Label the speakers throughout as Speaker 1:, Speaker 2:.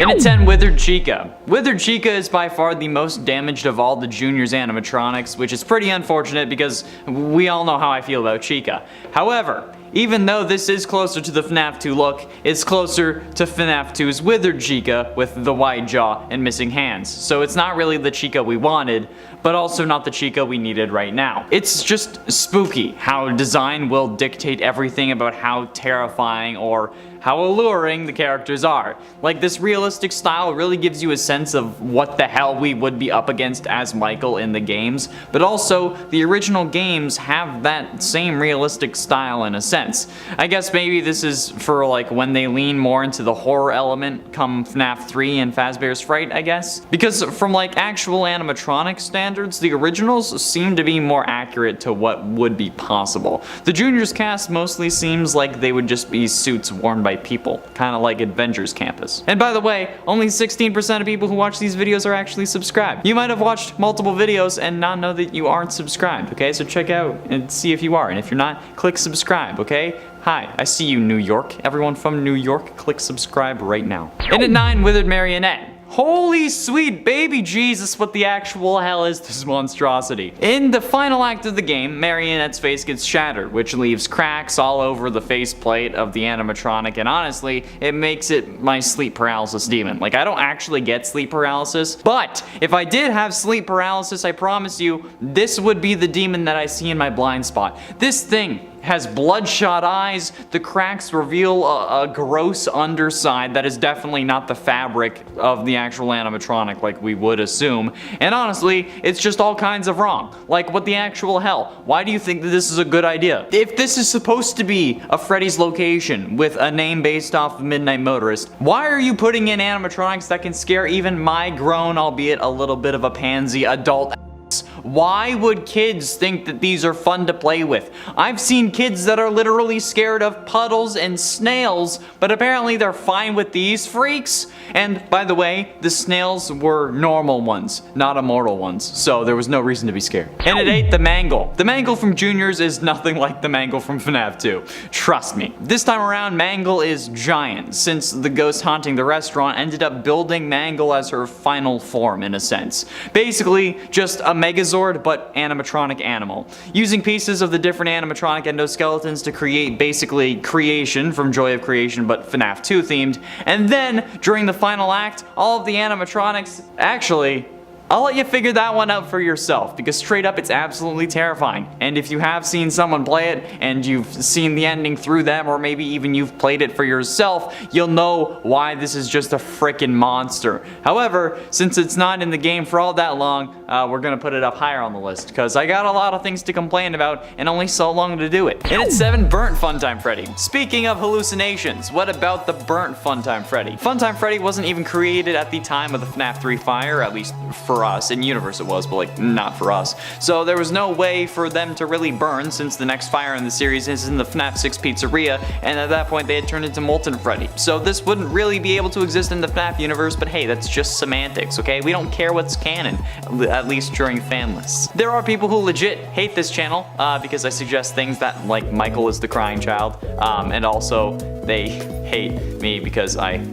Speaker 1: And at 10, Withered Chica. Withered Chica is by far the most damaged of all the Junior's animatronics, which is pretty unfortunate because we all know how I feel about Chica. However, even though this is closer to the FNAF 2 look, it's closer to FNAF 2's Withered Chica with the wide jaw and missing hands. So it's not really the Chica we wanted, but also not the Chica we needed right now. It's just spooky how design will dictate everything about how terrifying or how alluring the characters are. Like, this realistic style really gives you a sense of what the hell we would be up against as Michael in the games, but also the original games have that same realistic style in a sense. I guess maybe this is for like when they lean more into the horror element come FNAF 3 and Fazbear's Fright, I guess. Because from like actual animatronic standards, the originals seem to be more accurate to what would be possible. The Junior's cast mostly seems like they would just be suits worn by people, kind of like Avengers Campus. And by the way, only 16% of people who watch these videos are actually subscribed. You might have watched multiple videos and not know that you aren't subscribed, okay? So check out and see if you are, and if you're not, click subscribe, okay? Hi, I see you, New York. Everyone from New York, click subscribe right now. And at 9, Withered Marionette. Holy sweet baby Jesus, what the actual hell is this monstrosity? In the final act of the game, Marionette's face gets shattered, which leaves cracks all over the faceplate of the animatronic, and honestly, it makes it my sleep paralysis demon. Like, I don't actually get sleep paralysis, but if I did have sleep paralysis, I promise you, this would be the demon that I see in my blind spot. This thing has bloodshot eyes, the cracks reveal a gross underside that is definitely not the fabric of the actual animatronic like we would assume, and honestly, it's just all kinds of wrong. Like, what the actual hell? Why do you think that this is a good idea? If this is supposed to be a Freddy's location with a name based off of Midnight Motorist, why are you putting in animatronics that can scare even my grown, albeit a little bit of a pansy, adult? Why would kids think that these are fun to play with? I've seen kids that are literally scared of puddles and snails, but apparently they're fine with these freaks. And by the way, the snails were normal ones, not immortal ones, so there was no reason to be scared. And at 8, the Mangle. The Mangle from Juniors is nothing like the Mangle from FNAF 2. Trust me. This time around, Mangle is giant, since the ghost haunting the restaurant ended up building Mangle as her final form in a sense. Basically, just a Megazord, but animatronic animal. Using pieces of the different animatronic endoskeletons to create basically Creation from Joy of Creation, but FNAF 2 themed. And then, during the final act, all of the animatronics actually... I'll let you figure that one out for yourself, because straight up it's absolutely terrifying. And if you have seen someone play it, and you've seen the ending through them, or maybe even you've played it for yourself, you'll know why this is just a frickin' monster. However, since it's not in the game for all that long, we're gonna put it up higher on the list, because I got a lot of things to complain about, and only so long to do it. And at 7, Burnt Funtime Freddy. Speaking of hallucinations, what about the Burnt Funtime Freddy? Funtime Freddy wasn't even created at the time of the FNAF 3 fire, at least for us. In universe it was, but like not for us. So there was no way for them to really burn, since the next fire in the series is in the FNAF 6 pizzeria, and at that point they had turned into Molten Freddy. So this wouldn't really be able to exist in the FNAF universe, but hey, that's just semantics, okay? We don't care what's canon, at least during fan lists. There are people who legit hate this channel because I suggest things that, like, Michael is the crying child, and also they hate me because I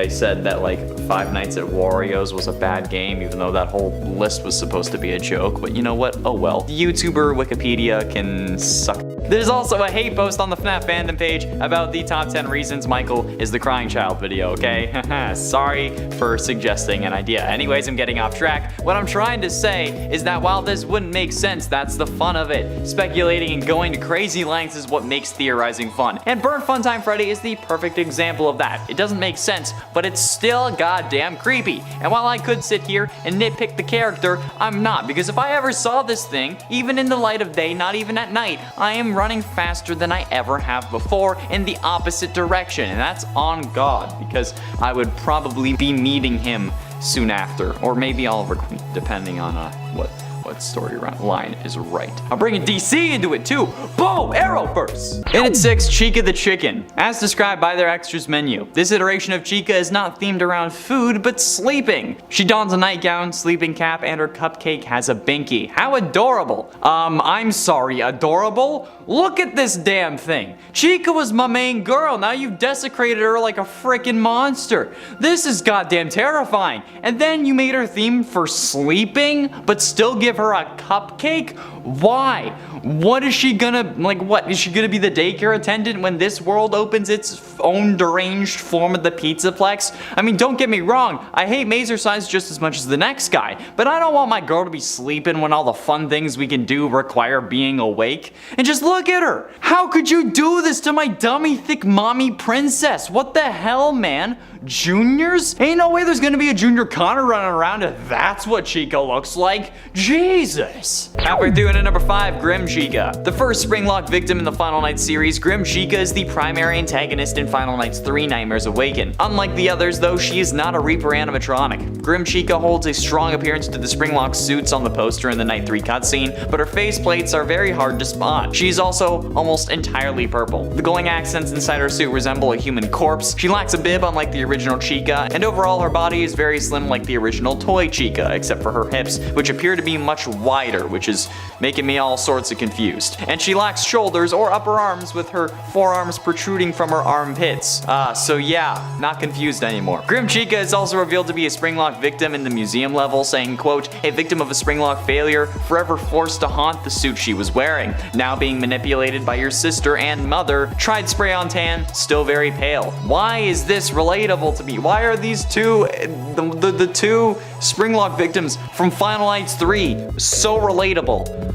Speaker 1: said that like Five Nights at Wario's was a bad game, even though that whole list was supposed to be a joke, but you know what? Oh well. YouTuber Wikipedia can suck. There's also a hate post on the FNAF fandom page about the top 10 reasons Michael is the crying child video, okay? Sorry for suggesting an idea. Anyways, I'm getting off track. What I'm trying to say is that while this wouldn't make sense, that's the fun of it. Speculating and going to crazy lengths is what makes theorizing fun. And Burnt Funtime Freddy is the perfect example of that. It doesn't make sense, but it's still goddamn creepy. And while I could sit here and nitpick the character, I'm not, because if I ever saw this thing, even in the light of day, not even at night, I am running faster than I ever have before in the opposite direction, and that's on God, because I would probably be meeting him soon after, or maybe Oliver Queen, depending on what what storyline is right. I'm bringing DC into it too. Boom! Arrowverse! In at 6, Chica the Chicken. As described by their extras menu, this iteration of Chica is not themed around food, but sleeping. She dons a nightgown, sleeping cap, and her cupcake has a binky. How adorable. I'm sorry, adorable? Look at this damn thing. Chica was my main girl. Now you've desecrated her like a freaking monster. This is goddamn terrifying. And then you made her themed for sleeping, but still give her a cupcake? Why? What is she gonna, like, what? Is she gonna be the daycare attendant when this world opens its own deranged form of the Pizzaplex? I mean, don't get me wrong, I hate Mazercise just as much as the next guy, but I don't want my girl to be sleeping when all the fun things we can do require being awake. And just look at her! How could you do this to my dummy thick mommy princess? What the hell, man? Juniors? Ain't no way there's gonna be a Junior Connor running around if that's what Chica looks like. Jesus! Halfway through into number 5, Grim Chica. The first Springlock victim in the Final Nights series, Grim Chica is the primary antagonist in Final Nights 3 Nightmares Awaken. Unlike the others though, she is not a Reaper animatronic. Grim Chica holds a strong appearance to the Springlock suits on the poster in the Night 3 cutscene, but her face plates are very hard to spot. She's also almost entirely purple. The glowing accents inside her suit resemble a human corpse. She lacks a bib unlike the original Chica, and overall her body is very slim like the original toy Chica, except for her hips, which appear to be much wider, which is making me all sorts of confused. And she lacks shoulders or upper arms, with her forearms protruding from her armpits. So yeah, not confused anymore. Grim Chica is also revealed to be a Springlock victim in the museum level, saying, quote, a victim of a Springlock failure, forever forced to haunt the suit she was wearing, now being manipulated by your sister and mother, tried spray on tan, still very pale. Why is this relatable to me? Why are these two, the two Springlock victims from Final Nights 3 so relatable?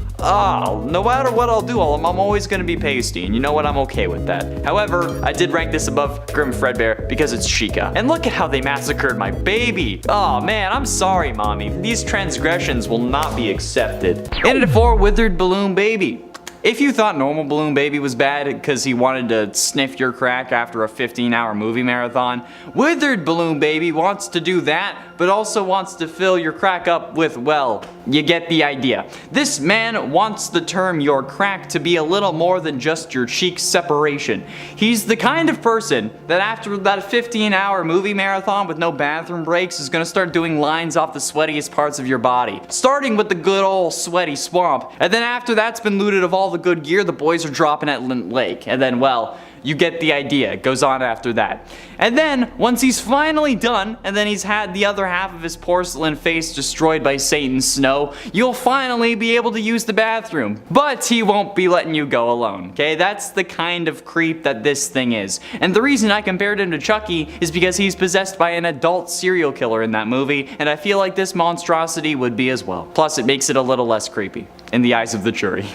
Speaker 1: No matter what I'll do, I'm always gonna be pasty, and you know what, I'm okay with that. However, I did rank this above Grim Fredbear because it's Chica. And look at how they massacred my baby. Oh man, I'm sorry, mommy. These transgressions will not be accepted. In at 4, Withered Balloon Baby. If you thought Normal Balloon Baby was bad because he wanted to sniff your crack after a 15-hour movie marathon, Withered Balloon Baby wants to do that, but also wants to fill your crack up with, well, you get the idea. This man wants the term your crack to be a little more than just your cheek separation. He's the kind of person that after that 15-hour movie marathon with no bathroom breaks is gonna start doing lines off the sweatiest parts of your body. Starting with the good old sweaty swamp, and then after that's been looted of all the good gear, the boys are dropping at Lint Lake. And then, well, you get the idea. It goes on after that. And then, once he's finally done, and then he's had the other half of his porcelain face destroyed by Satan's snow, you'll finally be able to use the bathroom. But he won't be letting you go alone, okay? That's the kind of creep that this thing is. And the reason I compared him to Chucky is because he's possessed by an adult serial killer in that movie, and I feel like this monstrosity would be as well. Plus, it makes it a little less creepy, in the eyes of the jury.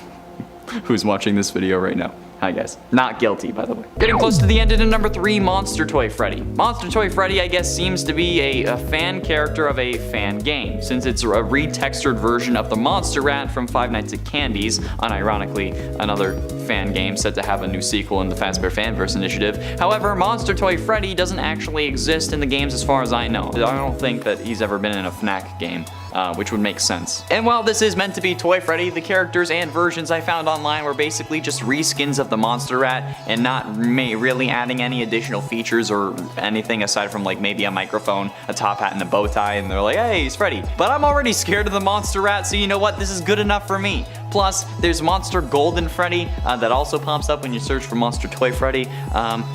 Speaker 1: Who's watching this video right now. Hi guys. Not guilty, by the way. Getting close to the end into number 3, Monster Toy Freddy. Monster Toy Freddy, I guess, seems to be a fan character of a fan game, since it's a retextured version of the Monster Rat from Five Nights at Candy's, unironically another fan game set to have a new sequel in the Fazbear Fanverse initiative. However, Monster Toy Freddy doesn't actually exist in the games as far as I know. I don't think that he's ever been in a FNAF game. Which would make sense. And while this is meant to be Toy Freddy, the characters and versions I found online were basically just reskins of the Monster Rat and not really adding any additional features or anything aside from like maybe a microphone, a top hat, and a bow tie, and they're like, hey, he's Freddy. But I'm already scared of the Monster Rat, so you know what? This is good enough for me. Plus, there's Monster Golden Freddy that also pops up when you search for Monster Toy Freddy.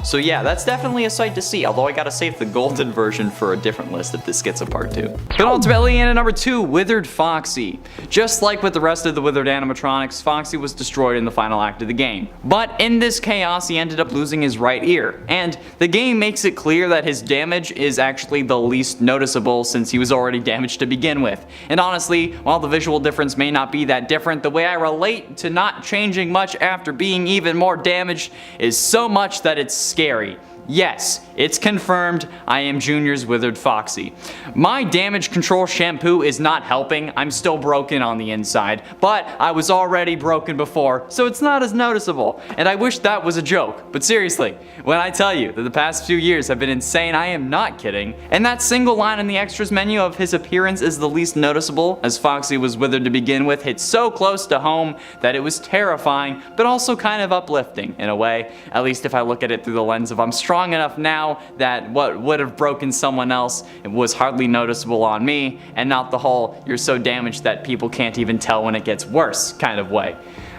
Speaker 1: So yeah, that's definitely a sight to see, although I gotta save the golden version for a different list if this gets a part 2. But ultimately, in at number 2, Withered Foxy. Just like with the rest of the Withered animatronics, Foxy was destroyed in the final act of the game. But in this chaos, he ended up losing his right ear. And the game makes it clear that his damage is actually the least noticeable since he was already damaged to begin with. And honestly, while the visual difference may not be that different, the way I relate to not changing much after being even more damaged is so much that it's scary. Yes, it's confirmed I am Junior's withered Foxy. My damage control shampoo is not helping. I'm still broken on the inside, but I was already broken before, so it's not as noticeable. And I wish that was a joke, but seriously, when I tell you that the past few years have been insane, I am not kidding. And that single line in the extras menu of his appearance is the least noticeable, as Foxy was withered to begin with, hit so close to home that it was terrifying, but also kind of uplifting in a way, at least if I look at it through the lens of I'm strong enough now that what would have broken someone else was hardly noticeable on me, and not the whole you're so damaged that people can't even tell when it gets worse kind of way.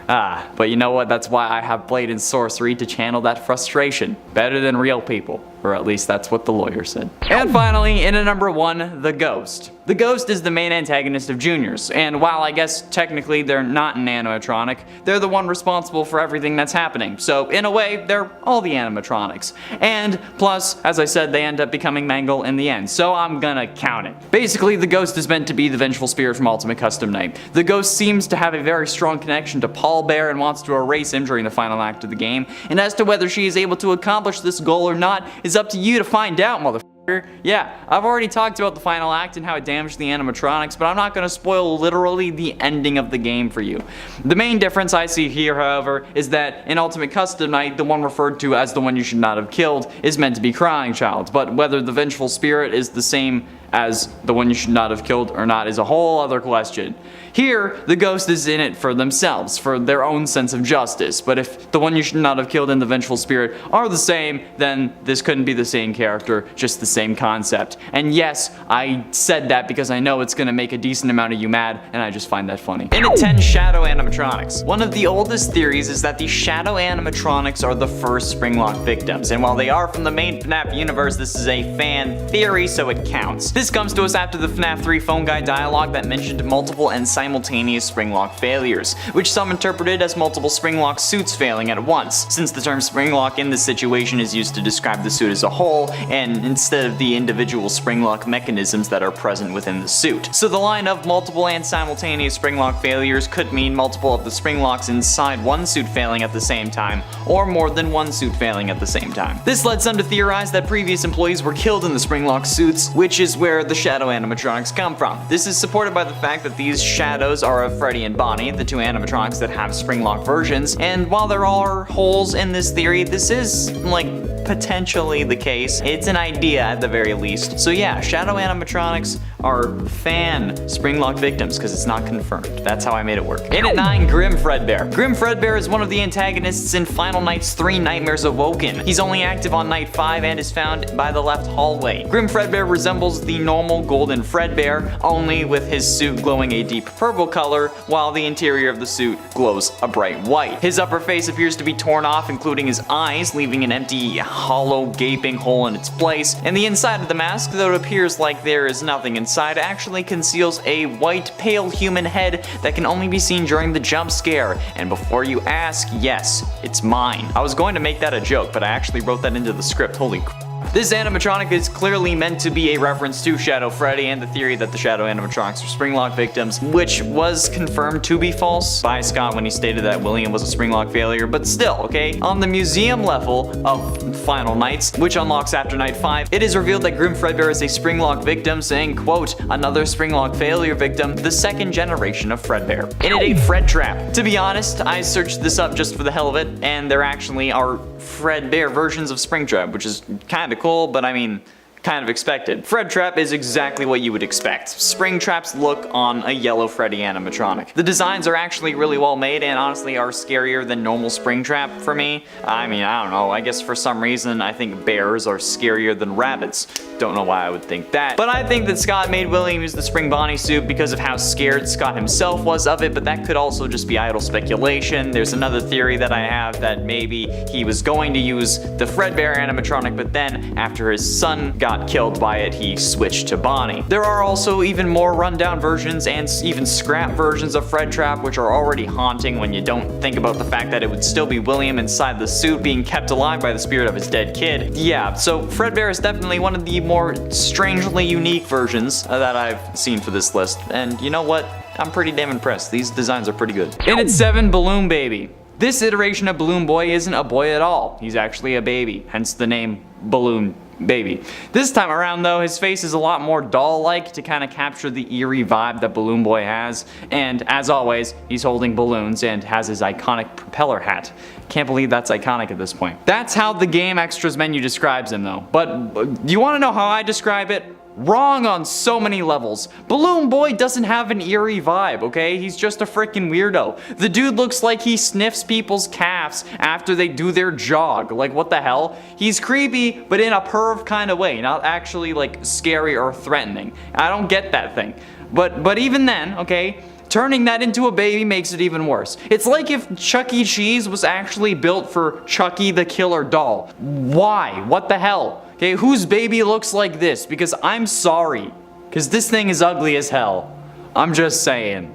Speaker 1: But you know what? That's why I have Blade and Sorcery to channel that frustration. Better than real people. Or at least that's what the lawyer said. And finally, in at number 1, the Ghost. The Ghost is the main antagonist of Junior's, and while I guess technically they're not an animatronic, they're the one responsible for everything that's happening. So in a way, they're all the animatronics. And plus, as I said, they end up becoming Mangle in the end, so I'm gonna count it. Basically, the Ghost is meant to be the vengeful spirit from Ultimate Custom Night. The Ghost seems to have a very strong connection to Paul Bear and wants to erase him during the final act of the game, and as to whether she is able to accomplish this goal or not is up to you to find out, motherfucker. Yeah, I've already talked about the final act and how it damaged the animatronics, but I'm not going to spoil literally the ending of the game for you. The main difference I see here, however, is that in Ultimate Custom Night, the one referred to as the one you should not have killed is meant to be Crying Child, but whether the vengeful spirit is the same as the one you should not have killed or not is a whole other question. Here, the Ghost is in it for themselves, for their own sense of justice, but if the one you should not have killed and the vengeful spirit are the same, then this couldn't be the same character, just the same concept. And yes, I said that because I know it's gonna make a decent amount of you mad, and I just find that funny. In at 10, Shadow Animatronics. One of the oldest theories is that the Shadow Animatronics are the first Springlock victims, and while they are from the main FNAF universe, this is a fan theory, so it counts. This comes to us after the FNAF 3 phone guy dialogue that mentioned multiple and simultaneous Springlock failures, which some interpreted as multiple Springlock suits failing at once, since the term Springlock in this situation is used to describe the suit as a whole, and instead of the individual Springlock mechanisms that are present within the suit. So the line of multiple and simultaneous Springlock failures could mean multiple of the Springlocks inside one suit failing at the same time, or more than one suit failing at the same time. This led some to theorize that previous employees were killed in the Springlock suits, which is where the Shadow Animatronics come from. This is supported by the fact that these shadows are of Freddy and Bonnie, the two animatronics that have Springlock versions, and while there are holes in this theory, this is, like, potentially the case. It's an idea at the very least. So yeah, Shadow Animatronics are fan Springlock victims because it's not confirmed. That's how I made it work. In at 9, Grim Fredbear. Grim Fredbear is one of the antagonists in Final Night's 3 Nightmares Awoken. He's only active on Night 5 and is found by the left hallway. Grim Fredbear resembles the normal golden Fredbear, only with his suit glowing a deep purple color, while the interior of the suit glows a bright white. His upper face appears to be torn off, including his eyes, leaving an empty, hollow, gaping hole in its place, and the inside of the mask, though it appears like there is nothing inside, actually conceals a white, pale human head that can only be seen during the jump scare. And before you ask, yes, it's mine. I was going to make that a joke, but I actually wrote that into the script. Holy crap. This animatronic is clearly meant to be a reference to Shadow Freddy and the theory that the Shadow Animatronics are Springlock victims, which was confirmed to be false by Scott when he stated that William was a Springlock failure, but still, okay? On the museum level of Final Nights, which unlocks after Night 5, it is revealed that Grim Fredbear is a Springlock victim, saying, quote, another Springlock failure victim, the second generation of Fredbear. In at 8, Fred Trap. To be honest, I searched this up just for the hell of it, and there actually are Fredbear versions of Springtrap, which is kinda cool, but I mean, kind of expected. Fred Trap is exactly what you would expect. Springtrap's look on a yellow Freddy animatronic. The designs are actually really well made and honestly are scarier than normal Springtrap for me. I mean, I don't know, I guess for some reason I think bears are scarier than rabbits. Don't know why I would think that. But I think that Scott made William use the Spring Bonnie suit because of how scared Scott himself was of it, but that could also just be idle speculation. There's another theory that I have that maybe he was going to use the Fredbear animatronic, but then after his son got killed by it, he switched to Bonnie. There are also even more rundown versions and even scrap versions of Fred Trap, which are already haunting when you don't think about the fact that it would still be William inside the suit being kept alive by the spirit of his dead kid. Yeah, so Fredbear is definitely one of the more strangely unique versions that I've seen for this list, and you know what? I'm pretty damn impressed. These designs are pretty good. In at 7, Balloon Baby. This iteration of Balloon Boy isn't a boy at all. He's actually a baby, hence the name Balloon Baby. This time around though, his face is a lot more doll-like to kind of capture the eerie vibe that Balloon Boy has, and as always, he's holding balloons and has his iconic propeller hat. Can't believe that's iconic at this point. That's how the game extras menu describes him though, but do you want to know how I describe it? Wrong on so many levels. Balloon Boy doesn't have an eerie vibe, okay? He's just a freaking weirdo. The dude looks like he sniffs people's calves after they do their jog. Like, what the hell? He's creepy, but in a perv kind of way, not actually like scary or threatening. I don't get that thing. But even then, okay? Turning that into a baby makes it even worse. It's like if Chuck E. Cheese was actually built for Chucky the Killer Doll. Why? What the hell? Okay, whose baby looks like this? Because I'm sorry. Because this thing is ugly as hell. I'm just saying.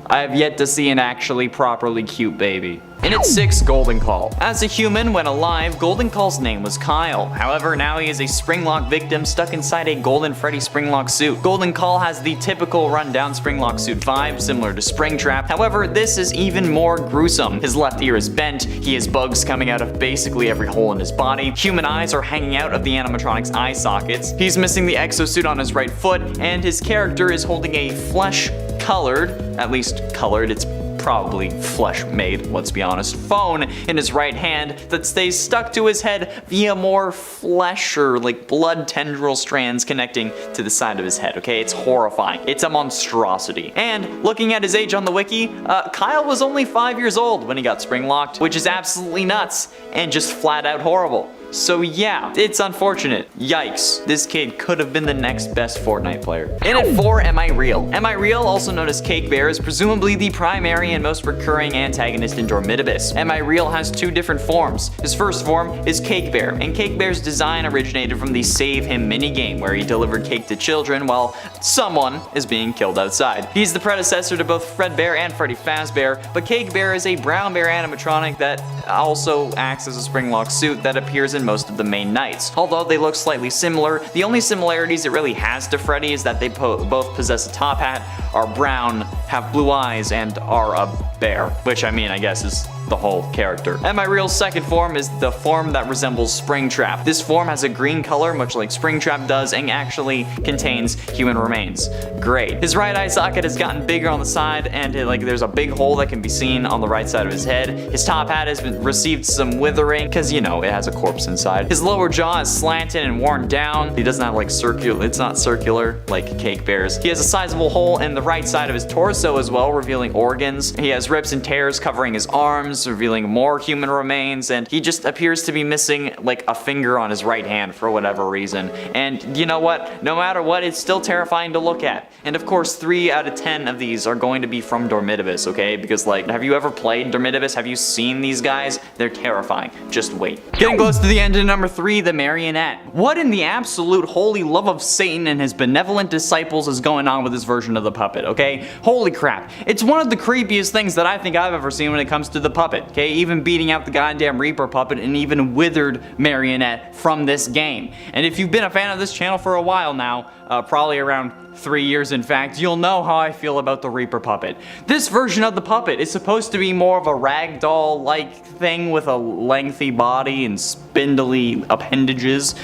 Speaker 1: I have yet to see an actually properly cute baby. In its 6th Golden Call. As a human, when alive, Golden Call's name was Kyle. However, now he is a Springlock victim stuck inside a Golden Freddy Springlock suit. Golden Call has the typical rundown Springlock suit vibe, similar to Springtrap. However, this is even more gruesome. His left ear is bent, he has bugs coming out of basically every hole in his body, human eyes are hanging out of the animatronics' eye sockets, he's missing the exosuit on his right foot, and his character is holding a flesh-colored, at least colored, it's probably flesh-made, let's be honest, phone in his right hand that stays stuck to his head via more flesh or like blood tendril strands connecting to the side of his head, okay? It's horrifying. It's a monstrosity. And looking at his age on the wiki, Kyle was only 5 years old when he got spring-locked, which is absolutely nuts and just flat out horrible. So yeah, it's unfortunate. Yikes. This kid could have been the next best Fortnite player. In at 4, Am I Real? Am I Real, also known as Cake Bear, is presumably the primary and most recurring antagonist in Dormitibus. Am I Real has 2 different forms. His first form is Cake Bear, and Cake Bear's design originated from the Save Him minigame, where he delivered cake to children while someone is being killed outside. He's the predecessor to both Fredbear and Freddy Fazbear, but Cake Bear is a brown bear animatronic that also acts as a Springlock suit that appears in most of the main Nights. Although they look slightly similar, the only similarities it really has to Freddy is that they both possess a top hat, are brown, have blue eyes, and are a bear. Which, I mean, I guess is the whole character. Am I Real's second form is the form that resembles Springtrap. This form has a green color, much like Springtrap does, and actually contains human remains. Great. His right eye socket has gotten bigger on the side, and there's a big hole that can be seen on the right side of his head. His top hat has received some withering, because, you know, it has a corpse inside. His lower jaw is slanted and worn down. He doesn't have it's not circular like Cake Bear's. He has a sizable hole in the right side of his torso as well, revealing organs. He has rips and tears covering his arms, revealing more human remains, and he just appears to be missing like a finger on his right hand for whatever reason. And you know what? No matter what, it's still terrifying to look at. And of course, 3 out of 10 of these are going to be from Dormitibus, okay? Because like, have you ever played Dormitibus? Have you seen these guys? They're terrifying. Just wait. Getting close to the end of number 3, the Marionette. What in the absolute holy love of Satan and his benevolent disciples is going on with this version of the puppet, okay? Holy crap. It's one of the creepiest things that I think I've ever seen when it comes to the puppet, okay? Even beating out the goddamn Reaper puppet and even withered Marionette from this game. And if you've been a fan of this channel for a while now, probably around 3 years in fact, you'll know how I feel about the Reaper puppet. This version of the puppet is supposed to be more of a ragdoll-like thing with a lengthy body and spindly appendages.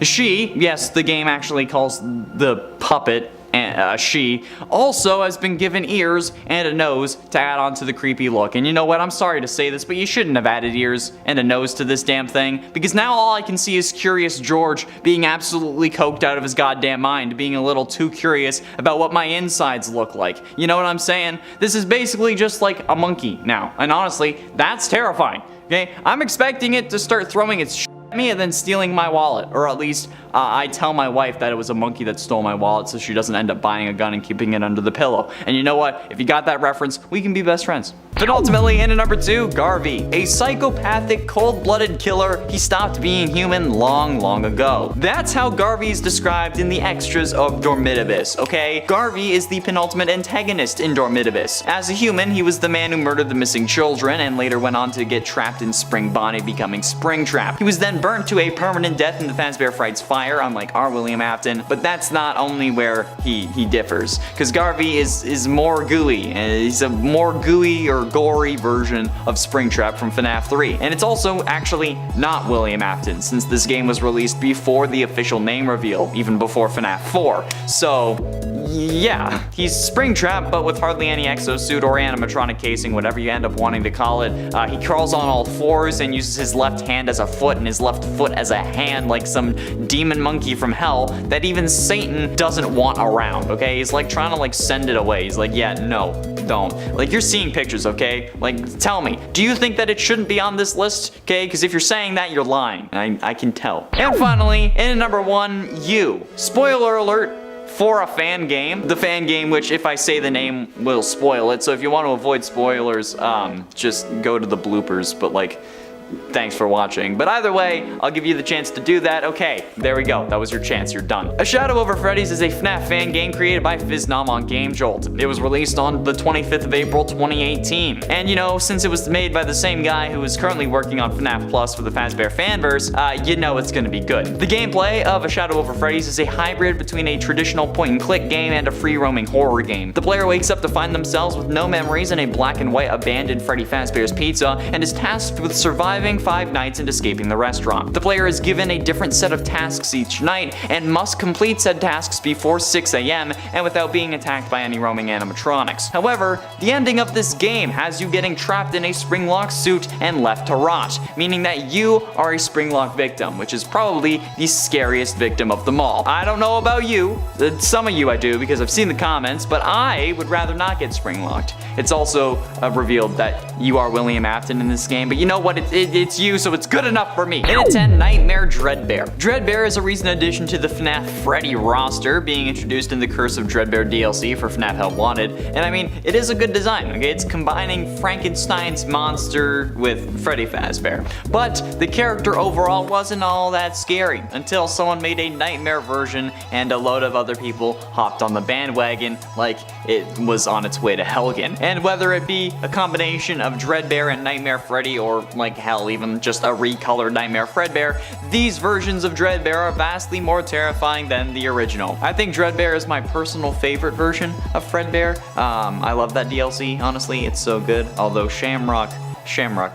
Speaker 1: She, yes, the game actually calls the puppet she, also has been given ears and a nose to add on to the creepy look. And you know what, I'm sorry to say this, but you shouldn't have added ears and a nose to this damn thing, because now all I can see is Curious George being absolutely coked out of his goddamn mind, being a little too curious about what my insides look like. You know what I'm saying? This is basically just like a monkey now, and honestly, that's terrifying. Okay, I'm expecting it to start throwing its shit at me and then stealing my wallet, or at least I tell my wife that it was a monkey that stole my wallet so she doesn't end up buying a gun and keeping it under the pillow. And you know what? If you got that reference, we can be best friends. But ultimately, in at number 2, Garvey. A psychopathic, cold-blooded killer, he stopped being human long ago. That's how Garvey is described in the extras of Dormitibus, okay? Garvey is the penultimate antagonist in Dormitibus. As a human, he was the man who murdered the missing children and later went on to get trapped in Spring Bonnie, becoming Springtrap. He was then then burnt to a permanent death in the Fazbear Fright's fire, unlike our William Afton. But that's not only where he differs, because Garvey is more gooey, and he's a more gooey or gory version of Springtrap from FNAF 3. And it's also actually not William Afton, since this game was released before the official name reveal, even before FNAF 4. So yeah, he's Springtrap, but with hardly any exosuit or animatronic casing, whatever you end up wanting to call it. He crawls on all fours and uses his left hand as a foot and his left foot as a hand, like some demon monkey from hell that even Satan doesn't want around, okay? He's like trying to like send it away. He's like, yeah, no, don't. Like, you're seeing pictures, okay? Like, tell me, do you think that it shouldn't be on this list, okay? Because if you're saying that, you're lying. I can tell. And finally, in at number 1, you. Spoiler alert for a fan game. The fan game, which if I say the name will spoil it. So if you want to avoid spoilers, just go to the bloopers, but like, thanks for watching. But either way, I'll give you the chance to do that. Okay, there we go. That was your chance. You're done. A Shadow Over Freddy's is a FNAF fan game created by Fiznam on Game Jolt. It was released on the 25th of April 2018. And you know, since it was made by the same guy who is currently working on FNAF Plus for the Fazbear Fanverse, you know it's gonna be good. The gameplay of A Shadow Over Freddy's is a hybrid between a traditional point-and-click game and a free-roaming horror game. The player wakes up to find themselves with no memories in a black and white abandoned Freddy Fazbear's Pizza and is tasked with surviving 5 nights and escaping the restaurant. The player is given a different set of tasks each night and must complete said tasks before 6 AM and without being attacked by any roaming animatronics. However, the ending of this game has you getting trapped in a springlock suit and left to rot, meaning that you are a springlock victim, which is probably the scariest victim of them all. I don't know about you, some of you I do because I've seen the comments, but I would rather not get springlocked. It's also revealed that you are William Afton in this game, but you know what, it's you, so it's good enough for me. In at 10, Nightmare Dreadbear. Dreadbear is a recent addition to the FNAF Freddy roster, being introduced in the Curse of Dreadbear DLC for FNAF Help Wanted, and I mean, it is a good design, okay? It's combining Frankenstein's monster with Freddy Fazbear. But the character overall wasn't all that scary, until someone made a Nightmare version and a load of other people hopped on the bandwagon like it was on its way to Helgen. And whether it be a combination of Dreadbear and Nightmare Freddy, or like hell, even just a recolored Nightmare Fredbear, these versions of Dreadbear are vastly more terrifying than the original. I think Dreadbear is my personal favorite version of Fredbear. I love that DLC, honestly, it's so good. Although Shamrock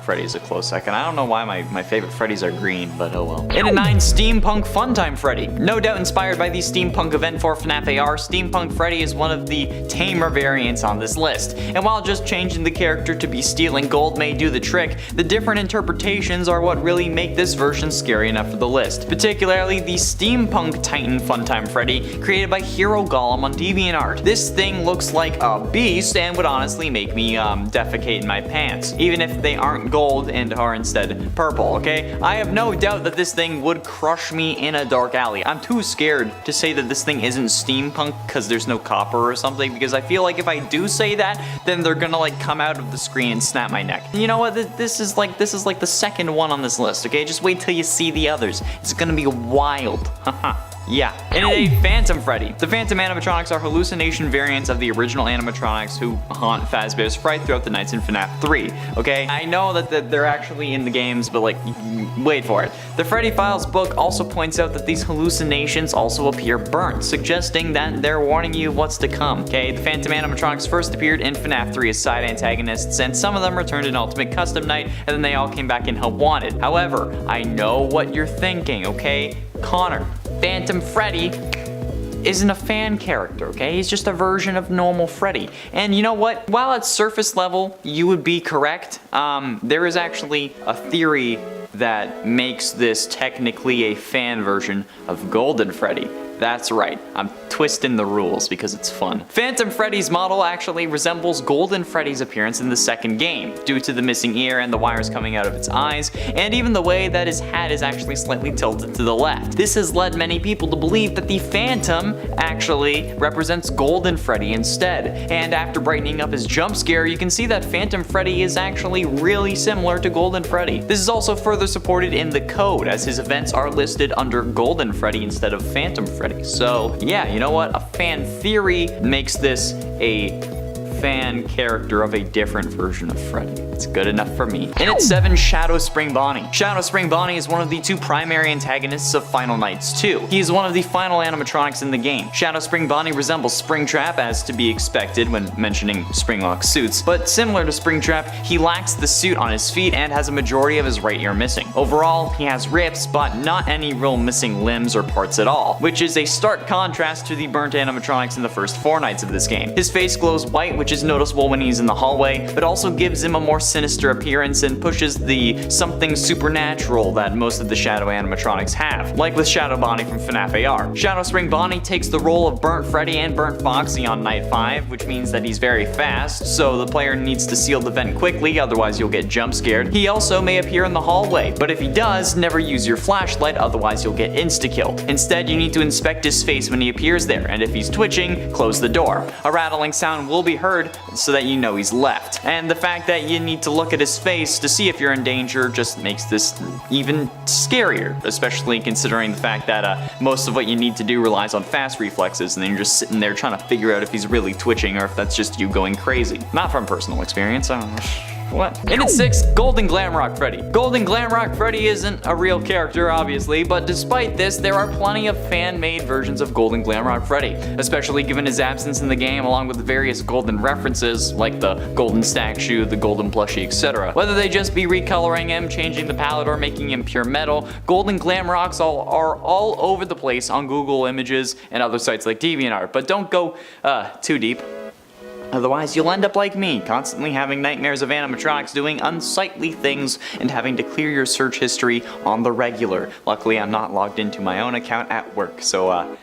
Speaker 1: Freddy is a close second. I don't know why my favorite Freddys are green, but oh well. In at 9, Steampunk Funtime Freddy. No doubt inspired by the steampunk event for FNAF AR, Steampunk Freddy is one of the tamer variants on this list. And while just changing the character to be stealing gold may do the trick, the different interpretations are what really make this version scary enough for the list. Particularly the Steampunk Titan Funtime Freddy, created by Hero Golem on DeviantArt. This thing looks like a beast and would honestly make me defecate in my pants, even if they aren't gold and are instead purple, okay? I have no doubt that this thing would crush me in a dark alley. I'm too scared to say that this thing isn't steampunk because there's no copper or something, because I feel like if I do say that, then they're gonna like come out of the screen and snap my neck. You know what? This is like the second one on this list, okay? Just wait till you see the others. It's gonna be wild. Haha. Yeah. And a Phantom Freddy. The Phantom animatronics are hallucination variants of the original animatronics who haunt Fazbear's Fright throughout the nights in FNAF 3, okay? I know that they're actually in the games, but like, wait for it. The Freddy Files book also points out that these hallucinations also appear burnt, suggesting that they're warning you what's to come, okay? The Phantom animatronics first appeared in FNAF 3 as side antagonists, and some of them returned in Ultimate Custom Night, and then they all came back in Help Wanted. However, I know what you're thinking, okay? Connor, Phantom Freddy isn't a fan character, okay? He's just a version of normal Freddy. And you know what? While at surface level, you would be correct, there is actually a theory that makes this technically a fan version of Golden Freddy. That's right, I'm twisting the rules because it's fun. Phantom Freddy's model actually resembles Golden Freddy's appearance in the second game, due to the missing ear and the wires coming out of its eyes, and even the way that his hat is actually slightly tilted to the left. This has led many people to believe that the Phantom actually represents Golden Freddy instead, and after brightening up his jump scare, you can see that Phantom Freddy is actually really similar to Golden Freddy. This is also further supported in the code, as his events are listed under Golden Freddy instead of Phantom Freddy. So yeah, you know what? A fan theory makes this a fan character of a different version of Freddy. That's good enough for me. In at 7, Shadow Spring Bonnie. Shadow Spring Bonnie is one of the 2 primary antagonists of Final Nights 2. He is one of the final animatronics in the game. Shadow Spring Bonnie resembles Springtrap, as to be expected when mentioning Springlock suits, but similar to Springtrap, he lacks the suit on his feet and has a majority of his right ear missing. Overall, he has rips, but not any real missing limbs or parts at all, which is a stark contrast to the burnt animatronics in the first 4 nights of this game. His face glows white, which is noticeable when he's in the hallway, but also gives him a more sinister appearance and pushes the something supernatural that most of the Shadow animatronics have, like with Shadow Bonnie from FNAF AR. Shadow Spring Bonnie takes the role of Burnt Freddy and Burnt Foxy on night 5, which means that he's very fast, so the player needs to seal the vent quickly, otherwise you'll get jump scared. He also may appear in the hallway, but if he does, never use your flashlight, otherwise you'll get insta-killed. Instead, you need to inspect his face when he appears there, and if he's twitching, close the door. A rattling sound will be heard so that you know he's left. And the fact that you need to look at his face to see if you're in danger just makes this even scarier, especially considering the fact that most of what you need to do relies on fast reflexes, and then you're just sitting there trying to figure out if he's really twitching or if that's just you going crazy. Not from personal experience, I don't know. What? In at 6, Golden Glamrock Freddy. Golden Glamrock Freddy isn't a real character, obviously, but despite this, there are plenty of fan-made versions of Golden Glamrock Freddy, especially given his absence in the game, along with various golden references, like the golden stack shoe, the golden plushie, etc. Whether they just be recoloring him, changing the palette, or making him pure metal, Golden Glamrocks are all over the place on Google Images and other sites like DeviantArt, but don't go too deep. Otherwise, you'll end up like me, constantly having nightmares of animatronics doing unsightly things and having to clear your search history on the regular. Luckily, I'm not logged into my own account at work, so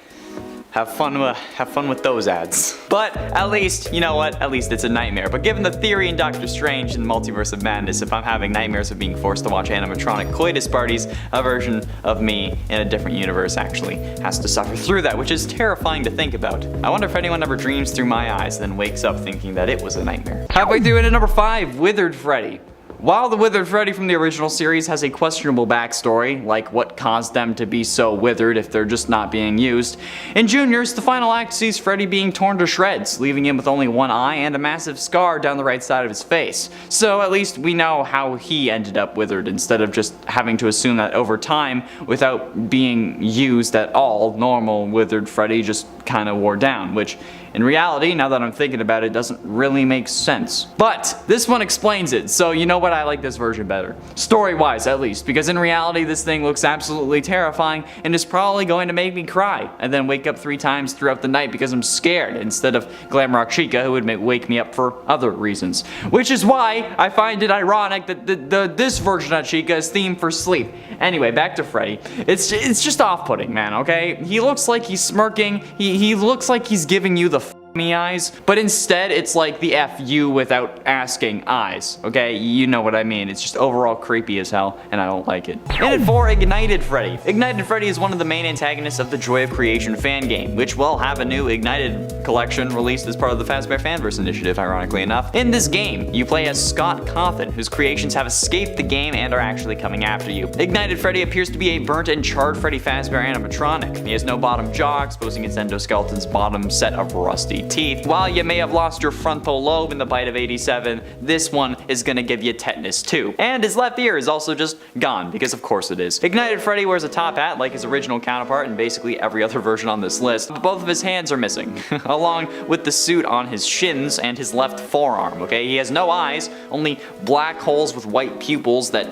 Speaker 1: have fun with those ads. But at least, you know what? At least it's a nightmare. But given the theory in Doctor Strange and the Multiverse of Madness, if I'm having nightmares of being forced to watch animatronic coitus parties, a version of me in a different universe actually has to suffer through that, which is terrifying to think about. I wonder if anyone ever dreams through my eyes, then wakes up thinking that it was a nightmare. Halfway through it at number 5, Withered Freddy. While the Withered Freddy from the original series has a questionable backstory, like what caused them to be so withered if they're just not being used, in Juniors, the final act sees Freddy being torn to shreds, leaving him with only one eye and a massive scar down the right side of his face. So at least we know how he ended up withered, instead of just having to assume that over time, without being used at all, normal withered Freddy just kinda wore down, which in reality, now that I'm thinking about it, doesn't really make sense. But this one explains it, so you know what, I like this version better. Story-wise, at least, because in reality, this thing looks absolutely terrifying and is probably going to make me cry, and then wake up 3 times throughout the night because I'm scared, instead of Glamrock Chica, who would wake me up for other reasons. Which is why I find it ironic that this version of Chica is themed for sleep. Anyway, back to Freddy. It's just off-putting, man, okay? He looks like he's smirking, he looks like he's giving you the me eyes, but instead it's like the F you without asking eyes, okay? You know what I mean. It's just overall creepy as hell, and I don't like it. And at 4, Ignited Freddy. Ignited Freddy is one of the main antagonists of the Joy of Creation fan game, which will have a new Ignited collection released as part of the Fazbear Fanverse initiative, ironically enough. In this game, you play as Scott Cawthon, whose creations have escaped the game and are actually coming after you. Ignited Freddy appears to be a burnt and charred Freddy Fazbear animatronic. He has no bottom jaw, exposing its endoskeleton's bottom set of rusty teeth. While you may have lost your frontal lobe in the bite of 87, this one is gonna give you tetanus too. And his left ear is also just gone, because of course it is. Ignited Freddy wears a top hat like his original counterpart and basically every other version on this list, but both of his hands are missing, along with the suit on his shins and his left forearm, okay? He has no eyes, only black holes with white pupils that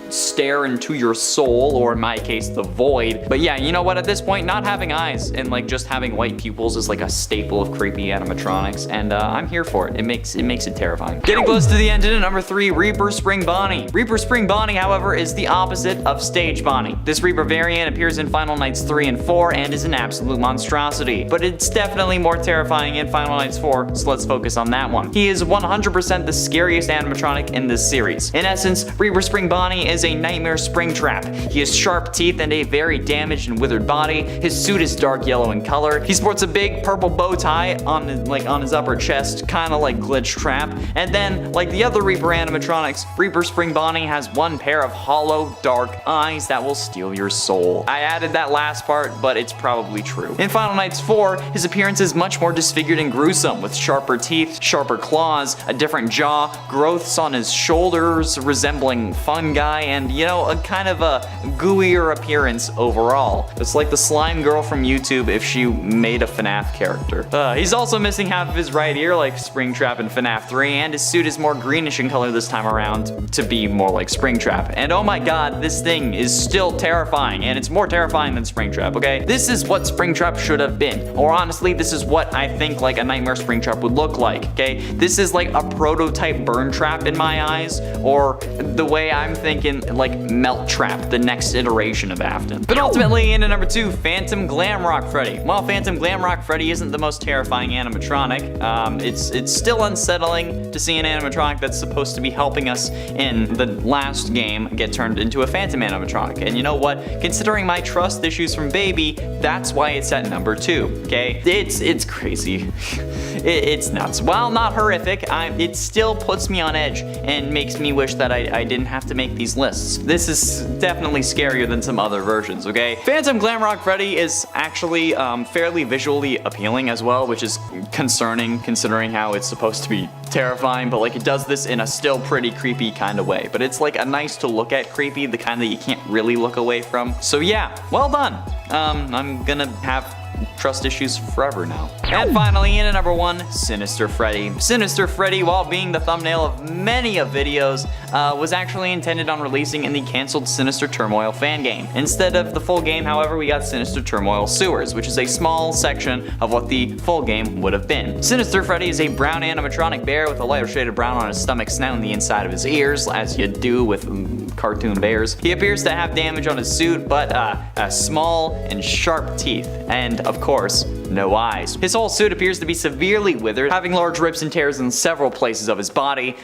Speaker 1: stare into your soul, or in my case, the void. But yeah, you know what, at this point, not having eyes and like just having white pupils is like a staple of creepy animatronics, and I'm here for it. It makes it terrifying. Getting close to the end, and at number 3, Reaper Spring Bonnie. Reaper Spring Bonnie, however, is the opposite of Stage Bonnie. This Reaper variant appears in Final Nights 3 and 4 and is an absolute monstrosity, but it's definitely more terrifying in Final Nights 4, so let's focus on that one. He is 100% the scariest animatronic in this series. In essence, Reaper Spring Bonnie is is a nightmare Springtrap. He has sharp teeth and a very damaged and withered body. His suit is dark yellow in color. He sports a big purple bow tie on his upper chest, kind of like Glitch Trap. And then, like the other Reaper animatronics, Reaper Spring Bonnie has one pair of hollow, dark eyes that will steal your soul. I added that last part, but it's probably true. In Final Nights 4, his appearance is much more disfigured and gruesome, with sharper teeth, sharper claws, a different jaw, growths on his shoulders resembling fungi, and a kind of a gooier appearance overall. It's like the slime girl from YouTube if she made a FNAF character. He's also missing half of his right ear like Springtrap in FNAF 3, and his suit is more greenish in color this time around to be more like Springtrap. And oh my god, this thing is still terrifying, and it's more terrifying than Springtrap, okay? This is what Springtrap should have been, or honestly, this is what I think like a Nightmare Springtrap would look like, okay? This is like a prototype Burn Trap in my eyes, or the way I'm thinking, like Melt Trap, the next iteration of Afton. But ultimately, in at number 2, Phantom Glamrock Freddy. While Phantom Glamrock Freddy isn't the most terrifying animatronic, it's still unsettling to see an animatronic that's supposed to be helping us in the last game get turned into a Phantom animatronic. And you know what? Considering my trust issues from Baby, that's why it's at number 2, okay? It's crazy. It's nuts. While not horrific, it still puts me on edge and makes me wish that I didn't have to make these lists. This is definitely scarier than some other versions, okay? Phantom Glamrock Freddy is actually fairly visually appealing as well, which is concerning considering how it's supposed to be terrifying, but like it does this in a still pretty creepy kind of way. But it's like a nice to look at creepy, the kind that you can't really look away from. So yeah, well done. I'm gonna have trust issues forever now. And finally, in at number 1, Sinister Freddy. Sinister Freddy, while being the thumbnail of many of videos, was actually intended on releasing in the cancelled Sinister Turmoil fan game. Instead of the full game, however, we got Sinister Turmoil Sewers, which is a small section of what the full game would have been. Sinister Freddy is a brown animatronic bear with a lighter shade of brown on his stomach, snout, and the inside of his ears, as you do with cartoon bears. He appears to have damage on his suit, but small and sharp teeth, and of course, no eyes. His whole suit appears to be severely withered, having large rips and tears in several places of his body.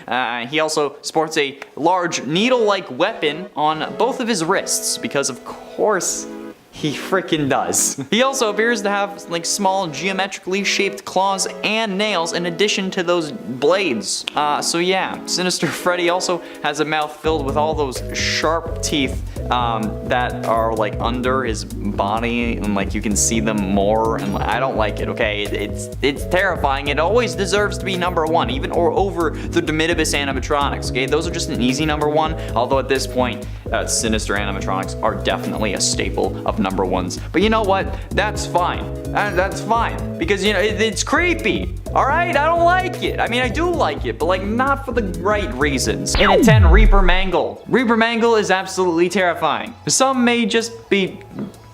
Speaker 1: He also sports a large needle-like weapon on both of his wrists, because of course he freaking does. He also appears to have like small geometrically shaped claws and nails in addition to those blades. So yeah, Sinister Freddy also has a mouth filled with all those sharp teeth that are like under his body, and like you can see them more, and I don't like it, okay? It's terrifying. It always deserves to be number 1, even or over the Dominibus animatronics, okay? Those are just an easy number 1, although at this point, Sinister animatronics are definitely a staple of number 1s. But you know what? That's fine. That's fine, because it's creepy. Alright, I don't like it. I mean, I do like it, but like not for the right reasons. In at 10, Reaper Mangle. Reaper Mangle is absolutely terrifying. Some may just be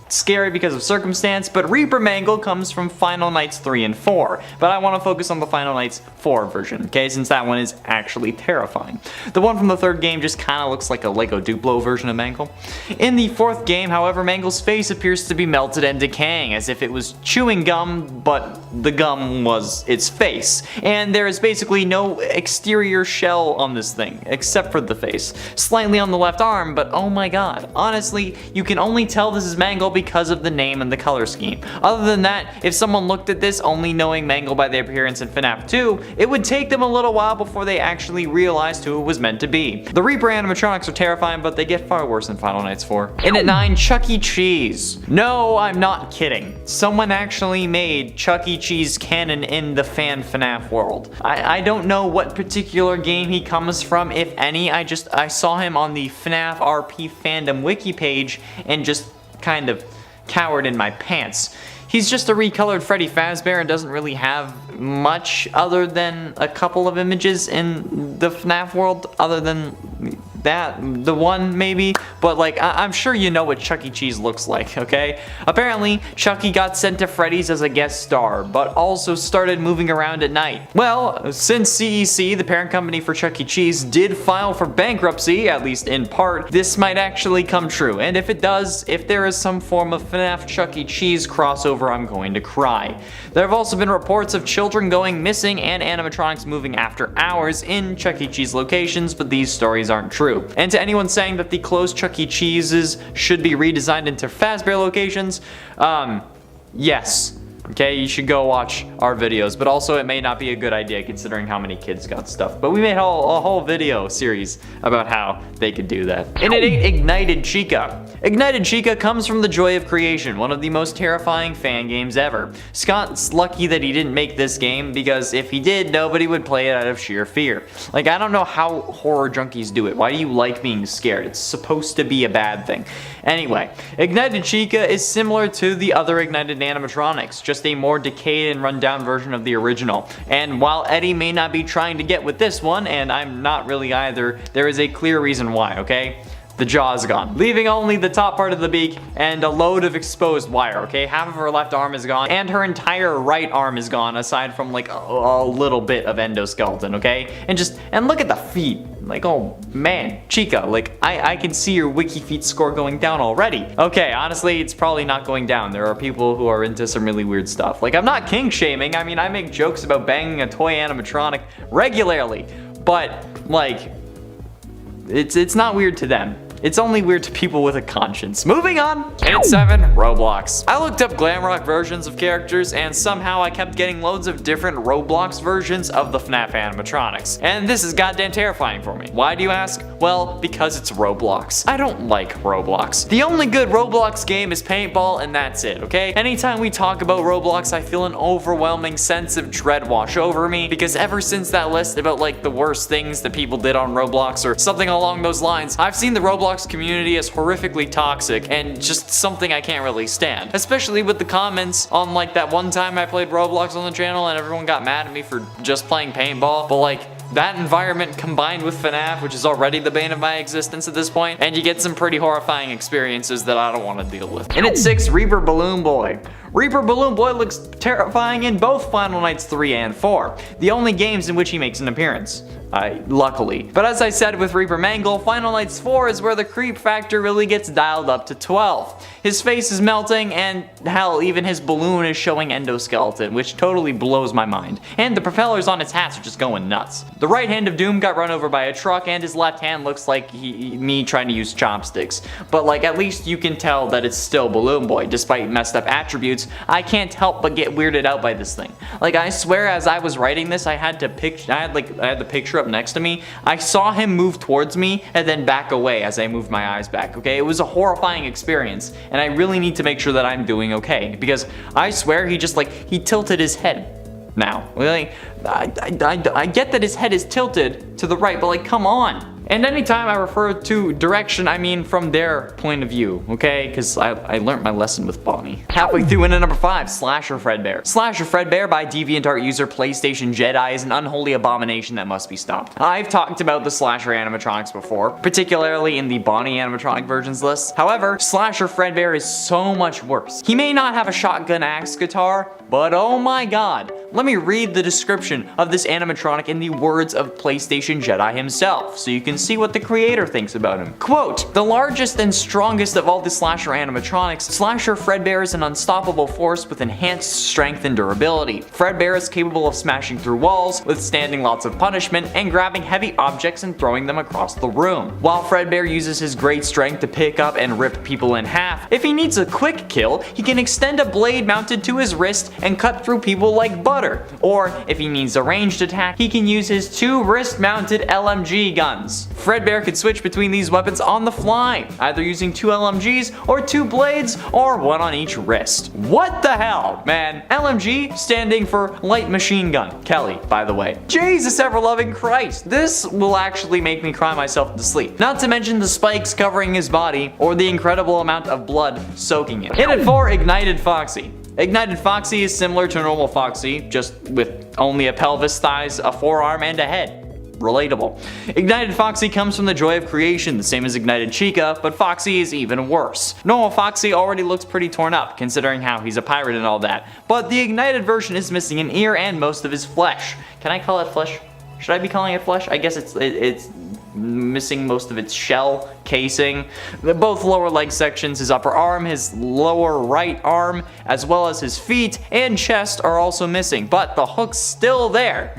Speaker 1: scary because of circumstance, but Reaper Mangle comes from Final Nights 3 and 4. But I want to focus on the Final Nights 4 version, okay, since that one is actually terrifying. The one from the 3rd game just kind of looks like a Lego Duplo version of Mangle. In the 4th game, however, Mangle's face appears to be melted and decaying, as if it was chewing gum, but the gum was its face. And there is basically no exterior shell on this thing, except for the face. Slightly on the left arm, but oh my god. Honestly, you can only tell this is Mangle because of the name and the color scheme. Other than that, if someone looked at this only knowing Mangle by the appearance in FNAF 2, it would take them a little while before they actually realized who it was meant to be. The Reaper animatronics are terrifying, but they get far worse in Final Nights 4. In at 9, Chuck E. Cheese. No, I'm not kidding. Someone actually made Chuck E. Cheese canon in the fan FNAF world. I don't know what particular game he comes from, if any. I saw him on the FNAF RP fandom wiki page and just kind of cowered in my pants. He's just a recolored Freddy Fazbear and doesn't really have much other than a couple of images in the FNAF world, other than that, the one maybe, but like I'm sure you know what Chuck E. Cheese looks like, okay? Apparently, Chucky got sent to Freddy's as a guest star, but also started moving around at night. Well, since CEC, the parent company for Chuck E. Cheese, did file for bankruptcy, at least in part, this might actually come true, and if it does, if there is some form of FNAF Chuck E. Cheese crossover, I'm going to cry. There have also been reports of children going missing and animatronics moving after hours in Chuck E. Cheese locations, but these stories aren't true. true. And to anyone saying that the closed Chuck E. Cheese's should be redesigned into Fazbear locations, yes. Okay, you should go watch our videos, but also it may not be a good idea considering how many kids got stuff. But we made a whole video series about how they could do that. And at 8, Ignited Chica. Ignited Chica comes from the joy of creation, one of the most terrifying fan games ever. Scott's lucky that he didn't make this game, because if he did, nobody would play it out of sheer fear. Like, I don't know how horror junkies do it. Why do you like being scared? It's supposed to be a bad thing. Anyway, Ignited Chica is similar to the other Ignited animatronics, just a more decayed and rundown version of the original. And while Eddie may not be trying to get with this one, and I'm not really either, there is a clear reason why, okay? The jaw is gone, leaving only the top part of the beak and a load of exposed wire, okay? Half of her left arm is gone, and her entire right arm is gone, aside from like a little bit of endoskeleton, okay? And look at the feet. Like, oh man, Chica, like, I can see your WikiFeet score going down already. Okay, honestly, it's probably not going down. There are people who are into some really weird stuff. Like, I'm not kink shaming. I mean, I make jokes about banging a toy animatronic regularly, but like, it's not weird to them. It's only weird to people with a conscience. Moving on. And at 7, Roblox. I looked up Glamrock versions of characters, and somehow I kept getting loads of different Roblox versions of the FNAF animatronics. And this is goddamn terrifying for me. Why do you ask? Well, because it's Roblox. I don't like Roblox. The only good Roblox game is paintball, and that's it, okay? Anytime we talk about Roblox, I feel an overwhelming sense of dread wash over me, because ever since that list about like the worst things that people did on Roblox or something along those lines, I've seen the Roblox community as horrifically toxic and just something I can't really stand. Especially with the comments on like that one time I played Roblox on the channel and everyone got mad at me for just playing paintball, but like that environment combined with FNAF, which is already the bane of my existence at this point, and you get some pretty horrifying experiences that I don't want to deal with. And at 6, Reaper Balloon Boy. Reaper Balloon Boy looks terrifying in both Final Nights 3 and 4, the only games in which he makes an appearance. Luckily. But as I said with Reaper Mangle, Final Nights 4 is where the creep factor really gets dialed up to 12. His face is melting, and hell, even his balloon is showing endoskeleton, which totally blows my mind. And the propellers on his hats are just going nuts. The right hand of Doom got run over by a truck, and his left hand looks like me trying to use chopsticks. But like, at least you can tell that it's still Balloon Boy, despite messed up attributes. I can't help but get weirded out by this thing. Like, I swear as I was writing this, I had the picture up next to me. I saw him move towards me and then back away as I moved my eyes back, okay? It was a horrifying experience, and I really need to make sure that I'm doing okay, because I swear he tilted his head. Now, really, I get that his head is tilted to the right, but like, come on. And anytime I refer to direction, I mean from their point of view, okay? Because I learned my lesson with Bonnie. Halfway through into number 5, Slasher Fredbear. Slasher Fredbear by DeviantArt user PlayStation Jedi is an unholy abomination that must be stopped. I've talked about the Slasher animatronics before, particularly in the Bonnie animatronic versions list. However, Slasher Fredbear is so much worse. He may not have a shotgun axe guitar, but oh my god. Let me read the description of this animatronic in the words of PlayStation Jedi himself, so you can see what the creator thinks about him. Quote, "The largest and strongest of all the Slasher animatronics, Slasher Fredbear is an unstoppable force with enhanced strength and durability. Fredbear is capable of smashing through walls, withstanding lots of punishment, and grabbing heavy objects and throwing them across the room. While Fredbear uses his great strength to pick up and rip people in half, if he needs a quick kill, he can extend a blade mounted to his wrist and cut through people like butter. Or, if he needs a ranged attack, he can use his 2 wrist-mounted LMG guns. Fredbear could switch between these weapons on the fly, either using 2 LMGs or 2 blades or 1 on each wrist." What the hell, man? LMG standing for light machine gun. Kelly, by the way. Jesus ever-loving Christ. This will actually make me cry myself to sleep. Not to mention the spikes covering his body or the incredible amount of blood soaking it. In at 4, Ignited Foxy. Ignited Foxy is similar to normal Foxy, just with only a pelvis, thighs, a forearm, and a head. Relatable. Ignited Foxy comes from the joy of creation, the same as Ignited Chica, but Foxy is even worse. Normal Foxy already looks pretty torn up, considering how he's a pirate and all that, but the Ignited version is missing an ear and most of his flesh. Can I call it flesh? Should I be calling it flesh? I guess it's missing most of its shell casing. Both lower leg sections, his upper arm, his lower right arm, as well as his feet and chest are also missing, but the hook's still there.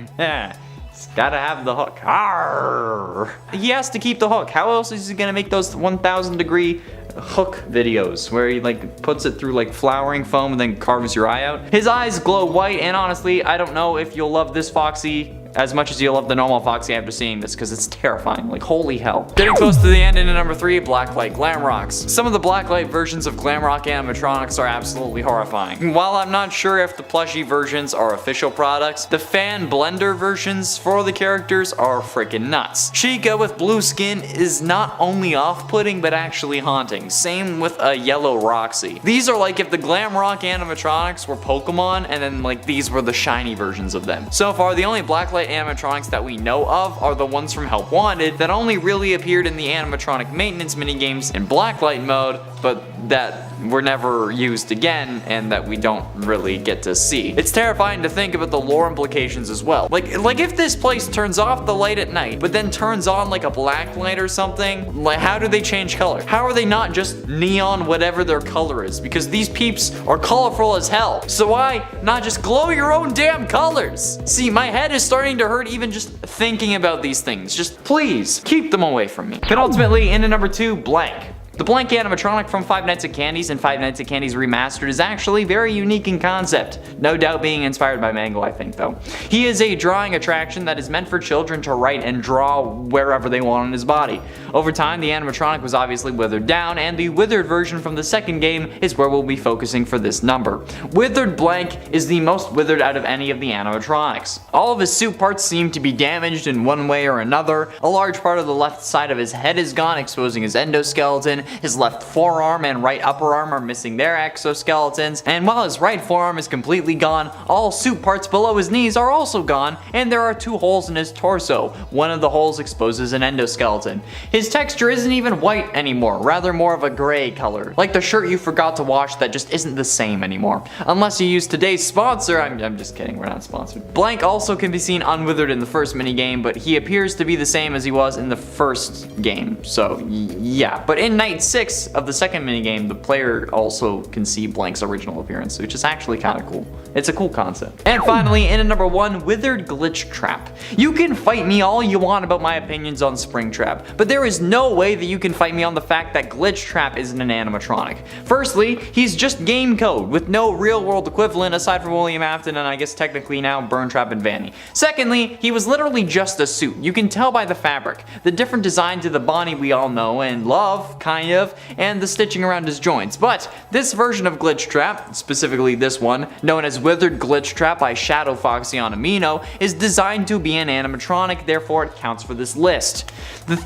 Speaker 1: Gotta have the hook. Arr! He has to keep the hook. How else is he gonna make those 1,000-degree hook videos where he like puts it through like flowering foam and then carves your eye out? His eyes glow white, and honestly, I don't know if you'll love this Foxy as much as you'll love the normal Foxy after seeing this, because it's terrifying, like holy hell. Getting close to the end into number 3, Blacklight Glamrocks. Some of the Blacklight versions of Glamrock animatronics are absolutely horrifying. While I'm not sure if the plushie versions are official products, the fan blender versions for the characters are freaking nuts. Chica with blue skin is not only off-putting, but actually haunting. Same with a yellow Roxy. These are like if the Glamrock animatronics were Pokemon, and then like these were the shiny versions of them. So far, the only Blacklight animatronics that we know of are the ones from Help Wanted that only really appeared in the animatronic maintenance minigames in Blacklight mode, but that were never used again and that we don't really get to see. It's terrifying to think about the lore implications as well. Like if this place turns off the light at night, but then turns on like a black light or something, like how do they change color? How are they not just neon whatever their color is? Because these peeps are colorful as hell. So why not just glow your own damn colors? See, my head is starting to hurt even just thinking about these things. Just please keep them away from me. And ultimately, into number 2, Blank. The Blank animatronic from Five Nights at Candy's and Five Nights at Candy's Remastered is actually very unique in concept. No doubt being inspired by Mango, I think though. He is a drawing attraction that is meant for children to write and draw wherever they want on his body. Over time, the animatronic was obviously withered down, and the withered version from the second game is where we'll be focusing for this number. Withered Blank is the most withered out of any of the animatronics. All of his suit parts seem to be damaged in one way or another. A large part of the left side of his head is gone, exposing his endoskeleton. His left forearm and right upper arm are missing their exoskeletons, and while his right forearm is completely gone, all suit parts below his knees are also gone, and there are 2 holes in his torso. One of the holes exposes an endoskeleton. His texture isn't even white anymore, rather more of a gray color, like the shirt you forgot to wash that just isn't the same anymore. Unless you use today's sponsor, I'm just kidding, we're not sponsored. Blank also can be seen unwithered in the first minigame, but he appears to be the same as he was in the first game, so yeah. But in Night 6 of the second minigame, the player also can see Blank's original appearance, which is actually kind of cool. It's a cool concept. And finally, in at number 1, Withered Glitch Trap. You can fight me all you want about my opinions on Springtrap, but there is no way that you can fight me on the fact that Glitch Trap isn't an animatronic. Firstly, he's just game code with no real world equivalent aside from William Afton and I guess technically now Burntrap and Vanny. Secondly, he was literally just a suit. You can tell by the fabric, the different design to the Bonnie we all know and love, kind of, and the stitching around his joints. But this version of Glitch Trap, specifically this one, known as Withered Glitch Trap by Shadow Foxy on Amino, is designed to be an animatronic, therefore it counts for this list.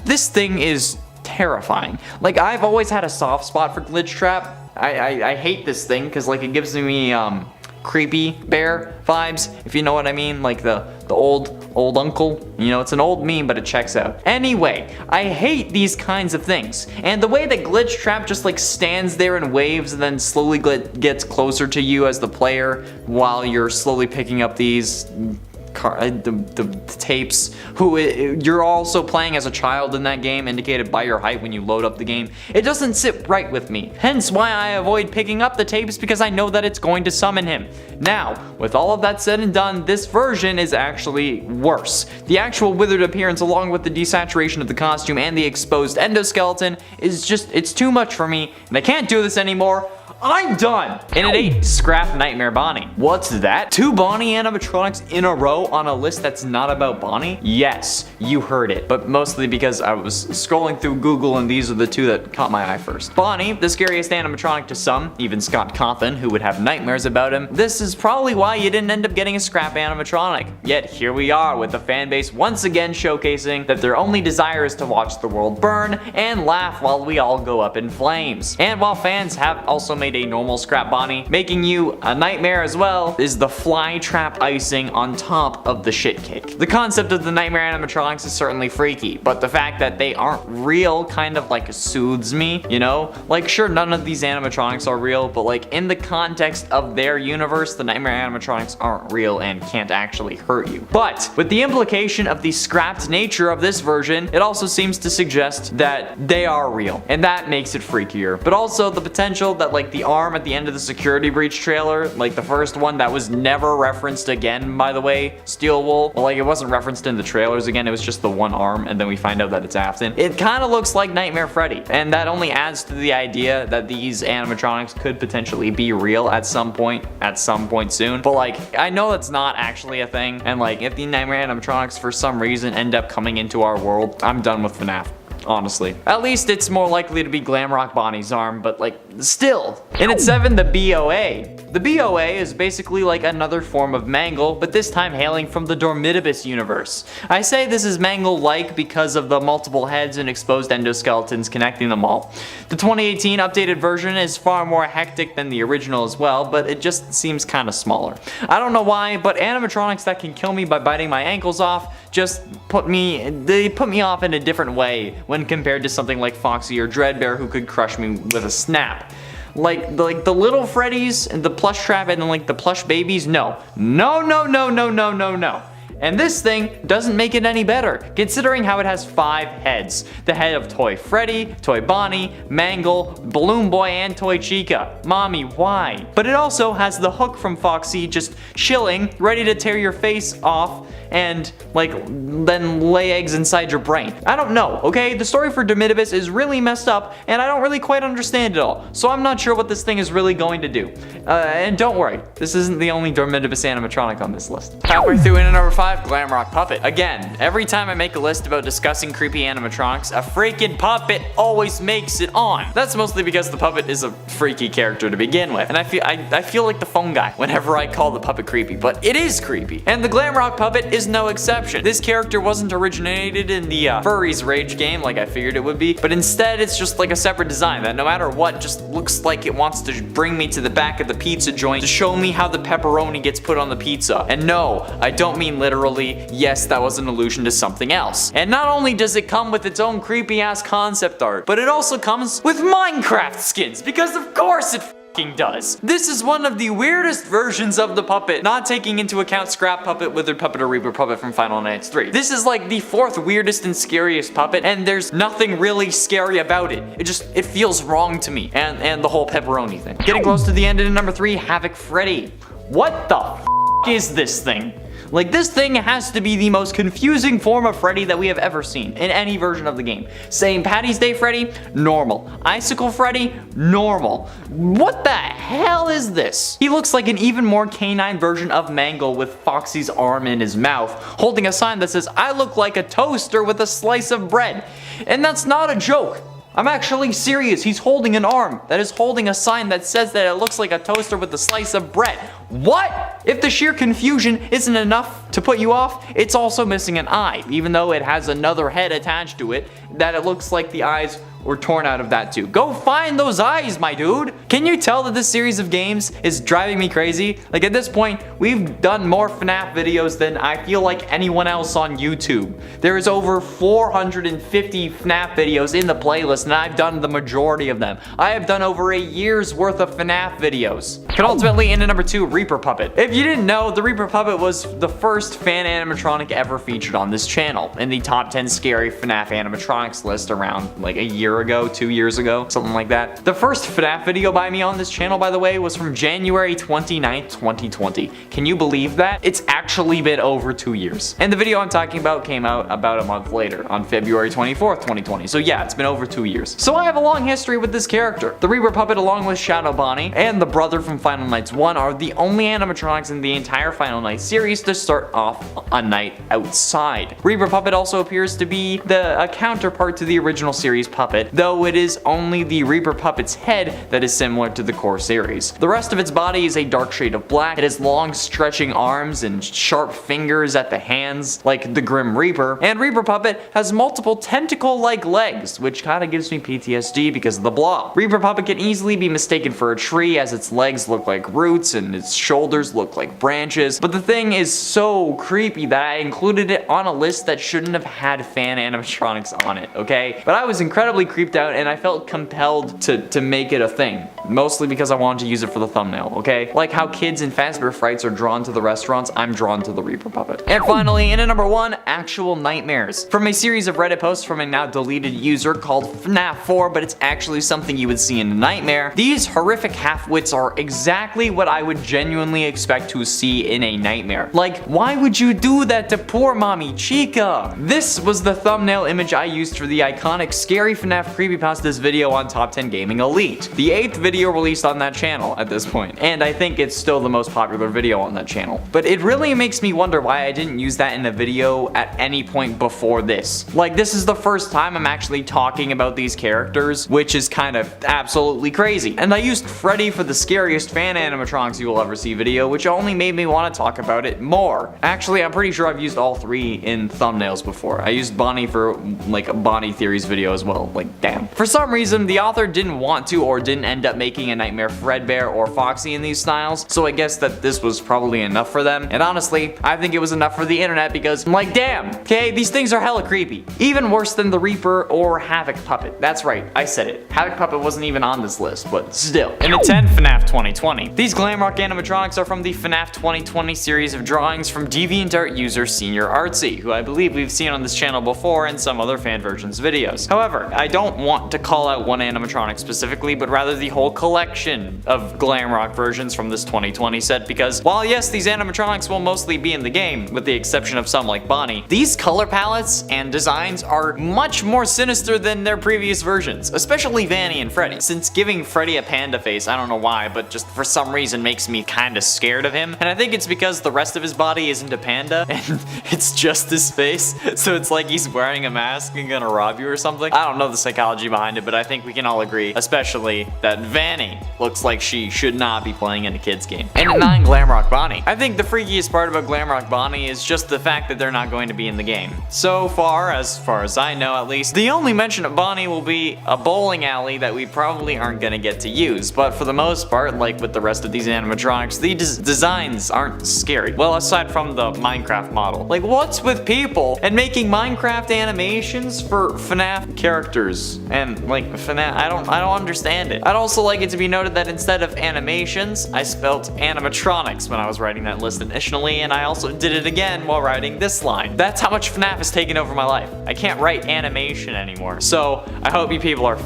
Speaker 1: This thing is terrifying. Like, I've always had a soft spot for Glitch Trap. I hate this thing because like it gives me creepy bear vibes, if you know what I mean, like the old uncle. You know, it's an old meme, but it checks out. Anyway, I hate these kinds of things. And the way that Glitch Trap just like stands there and waves and then slowly gets closer to you as the player while you're slowly picking up these the tapes, you're also playing as a child in that game, indicated by your height when you load up the game. It doesn't sit right with me, hence why I avoid picking up the tapes, because I know that it's going to summon him. Now, with all of that said and done, this version is actually worse. The actual withered appearance along with the desaturation of the costume and the exposed endoskeleton is just, it's too much for me, and I can't do this anymore. I'm done! And at 8, Scrap Nightmare Bonnie. What's that? 2 Bonnie animatronics in a row on a list that's not about Bonnie? Yes, you heard it, but mostly because I was scrolling through Google and these are the 2 that caught my eye first. Bonnie, the scariest animatronic to some, even Scott Cawthon, who would have nightmares about him. This is probably why you didn't end up getting a Scrap animatronic. Yet here we are with the fan base once again showcasing that their only desire is to watch the world burn and laugh while we all go up in flames. And while fans have also made a normal Scrap Bonnie, making you a nightmare as well, is the fly trap icing on top of the shit cake. The concept of the nightmare animatronics is certainly freaky, but the fact that they aren't real kind of like soothes me, you know? Like, sure, none of these animatronics are real, but like in the context of their universe, the nightmare animatronics aren't real and can't actually hurt you. But with the implication of the scrapped nature of this version, it also seems to suggest that they are real, and that makes it freakier. But also the potential that like the arm at the end of the security breach trailer, like the first one that was never referenced again, by the way, Steel Wool. Well, like it wasn't referenced in the trailers again, it was just the one arm, and then we find out that it's Afton. It kind of looks like Nightmare Freddy, and that only adds to the idea that these animatronics could potentially be real at some point soon. But like, I know that's not actually a thing, and like if the Nightmare animatronics for some reason end up coming into our world, I'm done with FNAF. Honestly. At least it's more likely to be Glamrock Bonnie's arm, but like, still. And at 7, the BOA. The BOA is basically like another form of Mangle, but this time hailing from the Dormitibus universe. I say this is Mangle-like because of the multiple heads and exposed endoskeletons connecting them all. The 2018 updated version is far more hectic than the original as well, but it just seems kind of smaller. I don't know why, but animatronics that can kill me by biting my ankles off just put me off in a different way when compared to something like Foxy or Dreadbear who could crush me with a snap. Like the little Freddys and the plush trap and then like the plush babies, no. No. And this thing doesn't make it any better, considering how it has 5 heads. The head of Toy Freddy, Toy Bonnie, Mangle, Balloon Boy, and Toy Chica. Mommy, why? But it also has the hook from Foxy just chilling, ready to tear your face off and like then lay eggs inside your brain. I don't know, okay? The story for Dormitibus is really messed up and I don't really quite understand it all. So I'm not sure what this thing is really going to do. And don't worry, this isn't the only Dormitibus animatronic on this list. Halfway through into number 5, Glamrock Puppet. Again, every time I make a list about discussing creepy animatronics, a freaking puppet always makes it on. That's mostly because the puppet is a freaky character to begin with. And I feel like the phone guy whenever I call the puppet creepy, but it is creepy. And the Glamrock Puppet is no exception. This character wasn't originated in the Furries Rage game like I figured it would be, but instead it's just like a separate design that no matter what just looks like it wants to bring me to the back of the pizza joint to show me how the pepperoni gets put on the pizza. And no, I don't mean literally. Yes, that was an allusion to something else. And not only does it come with its own creepy ass concept art, but it also comes with Minecraft skins, because of course it does. This is one of the weirdest versions of the puppet, not taking into account Scrap Puppet, Withered Puppet, or Reaper Puppet from Final Nights 3. This is like the 4th weirdest and scariest puppet, and there's nothing really scary about it. It feels wrong to me, and the whole pepperoni thing. Getting close to the end in number 3, Havoc Freddy. What the is this thing? Like, this thing has to be the most confusing form of Freddy that we have ever seen in any version of the game. St. Patty's Day Freddy, normal. Icicle Freddy, normal. What the hell is this? He looks like an even more canine version of Mangle with Foxy's arm in his mouth, holding a sign that says, "I look like a toaster with a slice of bread." And that's not a joke. I'm actually serious. He's holding an arm that is holding a sign that says that it looks like a toaster with a slice of bread. What? If the sheer confusion isn't enough to put you off, it's also missing an eye, even though it has another head attached to it, that it looks like the eyes were torn out of that too. Go find those eyes, my dude! Can you tell that this series of games is driving me crazy? Like, at this point, we've done more FNAF videos than I feel like anyone else on YouTube. There is over 450 FNAF videos in the playlist, and I've done the majority of them. I have done over a year's worth of FNAF videos. And ultimately, into number 2, Reaper Puppet. If you didn't know, the Reaper Puppet was the first fan animatronic ever featured on this channel, in the top 10 scary FNAF animatronics list around like a year ago, 2 years ago, something like that. The first FNAF video by me on this channel, by the way, was from January 29th, 2020. Can you believe that? It's actually been over 2 years. And the video I'm talking about came out about a month later, on February 24th, 2020. So yeah, it's been over 2 years. So I have a long history with this character. The Reaper Puppet, along with Shadow Bonnie and the brother from Final Nights 1, are the only animatronics in the entire Final Nights series to start off a night outside. Reaper Puppet also appears to be a counterpart to the original series puppet, though it is only the Reaper Puppet's head that is similar to the core series. The rest of its body is a dark shade of black. It has long stretching arms and sharp fingers at the hands, like the Grim Reaper, and Reaper Puppet has multiple tentacle-like legs, which kinda gives me PTSD because of the blob. Reaper Puppet can easily be mistaken for a tree, as its legs look like roots and its shoulders look like branches, but the thing is so creepy that I included it on a list that shouldn't have had fan animatronics on it, okay? But I was incredibly creeped out and I felt compelled to make it a thing. Mostly because I wanted to use it for the thumbnail, okay? Like how kids in Fazbear Frights are drawn to the restaurants, I'm drawn to the Reaper puppet. And finally, in at number 1, actual nightmares. From a series of Reddit posts from a now deleted user called FNAF 4, but it's actually something you would see in a nightmare. These horrific half-wits are exactly what I would genuinely expect to see in a nightmare. Like, why would you do that to poor mommy Chica? This was the thumbnail image I used for the iconic Scary FNAF Creepypastas video on Top 10 Gaming Elite. The 8th video released on that channel at this point, and I think it's still the most popular video on that channel. But it really makes me wonder why I didn't use that in a video at any point before this. Like, this is the first time I'm actually talking about these characters, which is kind of absolutely crazy. And I used Freddy for the scariest fan animatronics you will ever see video, which only made me want to talk about it more. Actually, I'm pretty sure I've used all 3 in thumbnails before. I used Bonnie for like a Bonnie Theories video as well. Like, damn. For some reason, the author didn't want to or didn't end up making a Nightmare Fredbear or Foxy in these styles, so I guess that this was probably enough for them. And honestly, I think it was enough for the internet because I'm like, damn, okay, these things are hella creepy. Even worse than the Reaper or Havoc Puppet. That's right, I said it. Havoc Puppet wasn't even on this list, but still. In at 10, FNAF 2020. These Glamrock animatronics are from the FNAF 2020 series of drawings from DeviantArt user Senior Artsy, who I believe we've seen on this channel before in some other fan versions videos. However, I don't want to call out one animatronic specifically, but rather the whole collection of Glamrock versions from this 2020 set, because while yes, these animatronics will mostly be in the game, with the exception of some like Bonnie, these color palettes and designs are much more sinister than their previous versions, especially Vanny and Freddy. Since giving Freddy a panda face, I don't know why, but just for some reason makes me kinda scared of him, and I think it's because the rest of his body isn't a panda, and it's just his face, so it's like he's wearing a mask and gonna rob you or something. I don't know the psychology behind it, but I think we can all agree, especially that Vanny looks like she should not be playing in a kid's game. And at 9, Glamrock Bonnie. I think the freakiest part about Glamrock Bonnie is just the fact that they're not going to be in the game. So far as I know at least, the only mention of Bonnie will be a bowling alley that we probably aren't gonna get to use, but for the most part, like with the rest of these animatronics, the designs aren't scary. Well, aside from the Minecraft model. Like, what's with people and making Minecraft animations for FNAF characters? And like FNAF, I don't understand it. I'd also like it to be noted that instead of animations, I spelled animatronics when I was writing that list initially, and I also did it again while writing this line. That's how much FNAF has taken over my life. I can't write animation anymore. So I hope you people are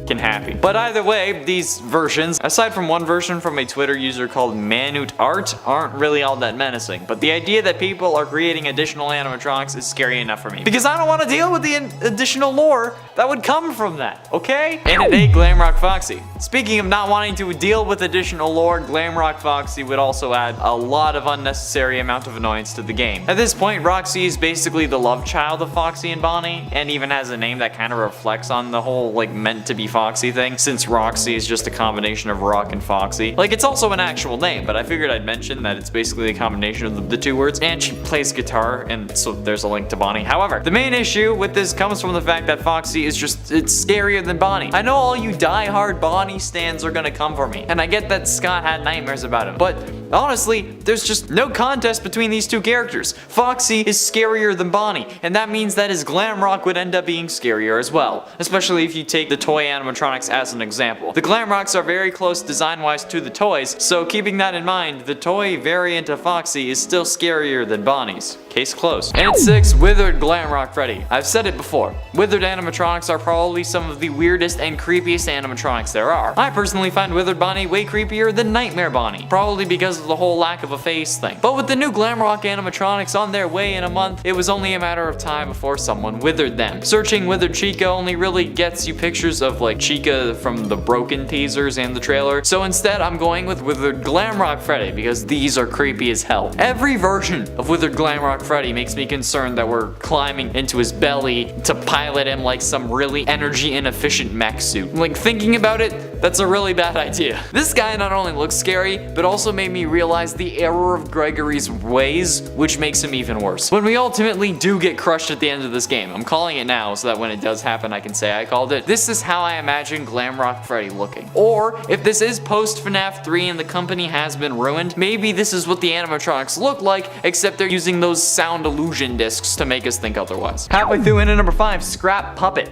Speaker 1: happy. But either way, these versions, aside from one version from a Twitter user called Manute Art, aren't really all that menacing. But the idea that people are creating additional animatronics is scary enough for me, because I don't want to deal with the additional lore that would come from that, okay? And at 8, Glamrock Foxy. Speaking of not wanting to deal with additional lore, Glamrock Foxy would also add a lot of unnecessary amount of annoyance to the game. At this point, Roxy is basically the love child of Foxy and Bonnie, and even has a name that kind of reflects on the whole like meant to be Foxy thing, since Roxy is just a combination of Rock and Foxy. Like, it's also an actual name, but I figured I'd mention that it's basically a combination of the 2 words, and she plays guitar, and so there's a link to Bonnie. However, the main issue with this comes from the fact that Foxy is just, it's scarier than Bonnie. I know all you die-hard Bonnie stans are gonna come for me, and I get that Scott had nightmares about him, but honestly, there's just no contest between these 2 characters. Foxy is scarier than Bonnie, and that means that his Glamrock would end up being scarier as well, especially if you take the toy animatronics as an example. The Glamrocks are very close design-wise to the toys, so keeping that in mind, the toy variant of Foxy is still scarier than Bonnie's. Case closed. And at 6, Withered Glamrock Freddy. I've said it before, Withered animatronics are probably some of the weirdest and creepiest animatronics there are. I personally find Withered Bonnie way creepier than Nightmare Bonnie, probably because of the whole lack of a face thing. But with the new Glamrock animatronics on their way in a month, it was only a matter of time before someone withered them. Searching Withered Chica only really gets you pictures of like Chica from the Broken teasers and the trailer, so instead I'm going with Withered Glamrock Freddy because these are creepy as hell. Every version of Withered Glamrock Freddy makes me concerned that we're climbing into his belly to pilot him like some really energy inefficient mech suit. Like, thinking about it, that's a really bad idea. This guy not only looks scary, but also made me realize the error of Gregory's ways, which makes him even worse. When we ultimately do get crushed at the end of this game, I'm calling it now so that when it does happen I can say I called it, this is how I imagine Glamrock Freddy looking. Or, if this is post FNAF 3 and the company has been ruined, maybe this is what the animatronics look like, except they're using those sound illusion discs to make us think otherwise. Halfway through, in at number 5, Scrap Puppet.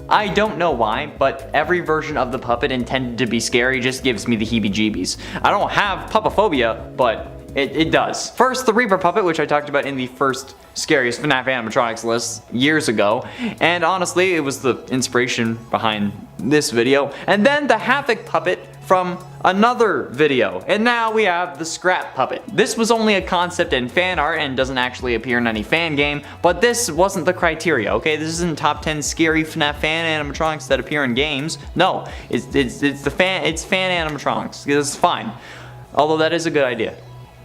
Speaker 1: I don't know why, but every version of the puppet intended to be scary just gives me the heebie-jeebies. I don't have puppophobia, but it does. First, the Reaper puppet, which I talked about in the first Scariest FNAF Animatronics list years ago, and honestly, it was the inspiration behind this video. And then the Havoc puppet from another video, and now we have the Scrap puppet. This was only a concept in fan art and doesn't actually appear in any fan game, but this wasn't the criteria, okay? This isn't top 10 scary FNAF fan animatronics that appear in games. No, it's fan animatronics. It's fine, although that is a good idea.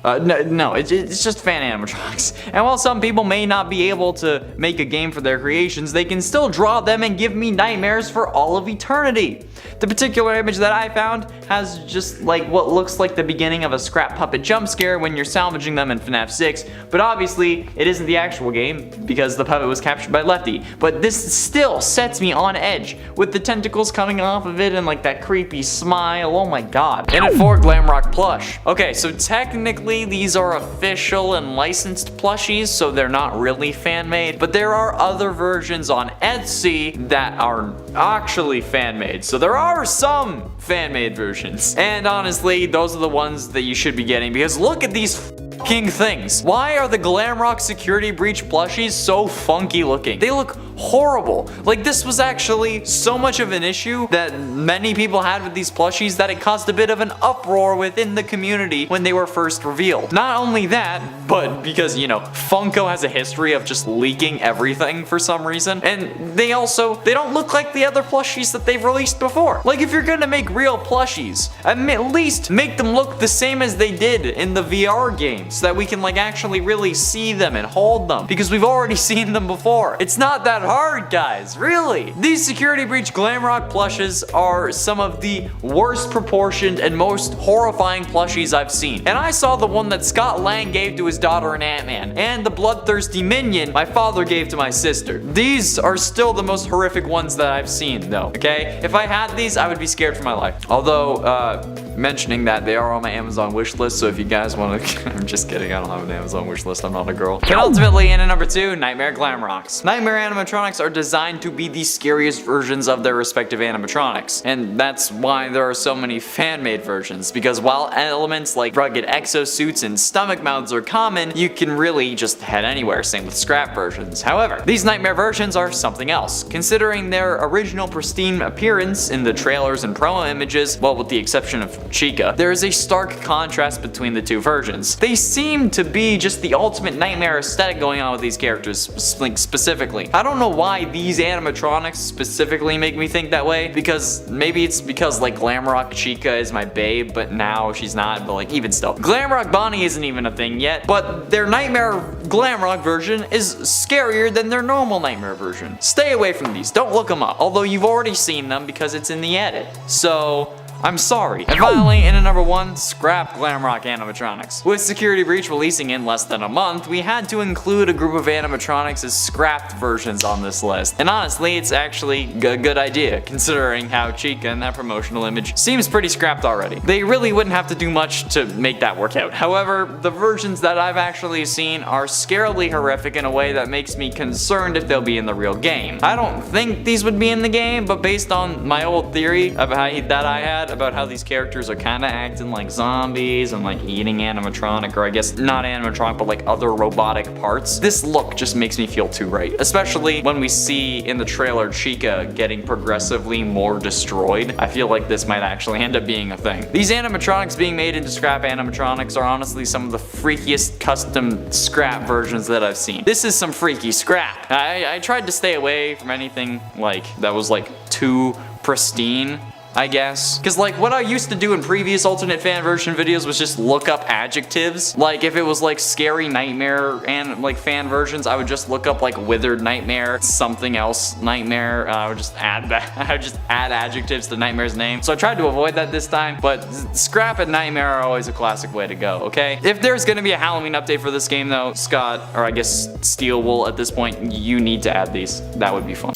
Speaker 1: No, it's just fan animatronics. And while some people may not be able to make a game for their creations, they can still draw them and give me nightmares for all of eternity. The particular image that I found has just like what looks like the beginning of a Scrap puppet jump scare when you're salvaging them in FNAF 6, but obviously it isn't the actual game because the puppet was captured by Lefty. But this still sets me on edge with the tentacles coming off of it and like that creepy smile. Oh my god. And at 4, Glamrock plush. Okay, so technically these are official and licensed plushies, so they're not really fan-made, but there are other versions on Etsy that are actually fan-made, so there are some fan-made versions. And honestly, those are the ones that you should be getting, because look at these king things. Why are the Glamrock security breach plushies so funky looking? They look horrible. Like, this was actually so much of an issue that many people had with these plushies that it caused a bit of an uproar within the community when they were first revealed. Not only that, but because, you know, Funko has a history of just leaking everything for some reason, and they don't look like the other plushies that they've released before. Like, if you're gonna make real plushies, at least make them look the same as they did in the VR game, so that we can like actually really see them and hold them, because we've already seen them before. It's not that hard, guys, really. These security breach Glamrock plushes are some of the worst proportioned and most horrifying plushies I've seen. And I saw the one that Scott Lang gave to his daughter in Ant-Man, and the bloodthirsty minion my father gave to my sister. These are still the most horrific ones that I've seen though, okay? If I had these, I would be scared for my life. Although, mentioning that, they are on my Amazon wish list, so if you guys want to I'm just kidding, I don't have an Amazon wish list, I'm not a girl. And ultimately, in at number 2, Nightmare Glamrocks. Nightmare animatronics are designed to be the scariest versions of their respective animatronics, and that's why there are so many fan-made versions, because while elements like rugged exosuits and stomach mouths are common, you can really just head anywhere, same with Scrap versions. However, these Nightmare versions are something else. Considering their original pristine appearance in the trailers and promo images, well, with the exception of Chica, there is a stark contrast between the two versions. They seem to be just the ultimate nightmare aesthetic going on with these characters, specifically. I don't know why these animatronics specifically make me think that way, because maybe it's because like Glamrock Chica is my babe, but now she's not, but like even still. Glamrock Bonnie isn't even a thing yet, but their Nightmare Glamrock version is scarier than their normal Nightmare version. Stay away from these, don't look them up, although you've already seen them because it's in the edit. So, I'm sorry. And finally, in at number 1, Scrap Glamrock animatronics. With Security Breach releasing in less than a month, we had to include a group of animatronics as scrapped versions on this list. And honestly, it's actually a good idea, considering how Chica in that promotional image seems pretty scrapped already. They really wouldn't have to do much to make that work out. However, the versions that I've actually seen are scarily horrific in a way that makes me concerned if they'll be in the real game. I don't think these would be in the game, but based on my old theory that I had about how these characters are kind of acting like zombies and like eating animatronic, or I guess not animatronic, but like other robotic parts, this look just makes me feel too right. Especially when we see in the trailer Chica getting progressively more destroyed. I feel like this might actually end up being a thing. These animatronics being made into Scrap animatronics are honestly some of the freakiest custom Scrap versions that I've seen. This is some freaky Scrap. I tried to stay away from anything like that was like too pristine, I guess. Because like what I used to do in previous alternate fan version videos was just look up adjectives. Like if it was like Scary Nightmare and like fan versions, I would just look up like Withered Nightmare, something else Nightmare. I would just add that. I would just add adjectives to Nightmare's name. So I tried to avoid that this time, but Scrap and Nightmare are always a classic way to go, okay? If there's gonna be a Halloween update for this game though, Scott, or I guess Steel Wool at this point, you need to add these. That would be fun.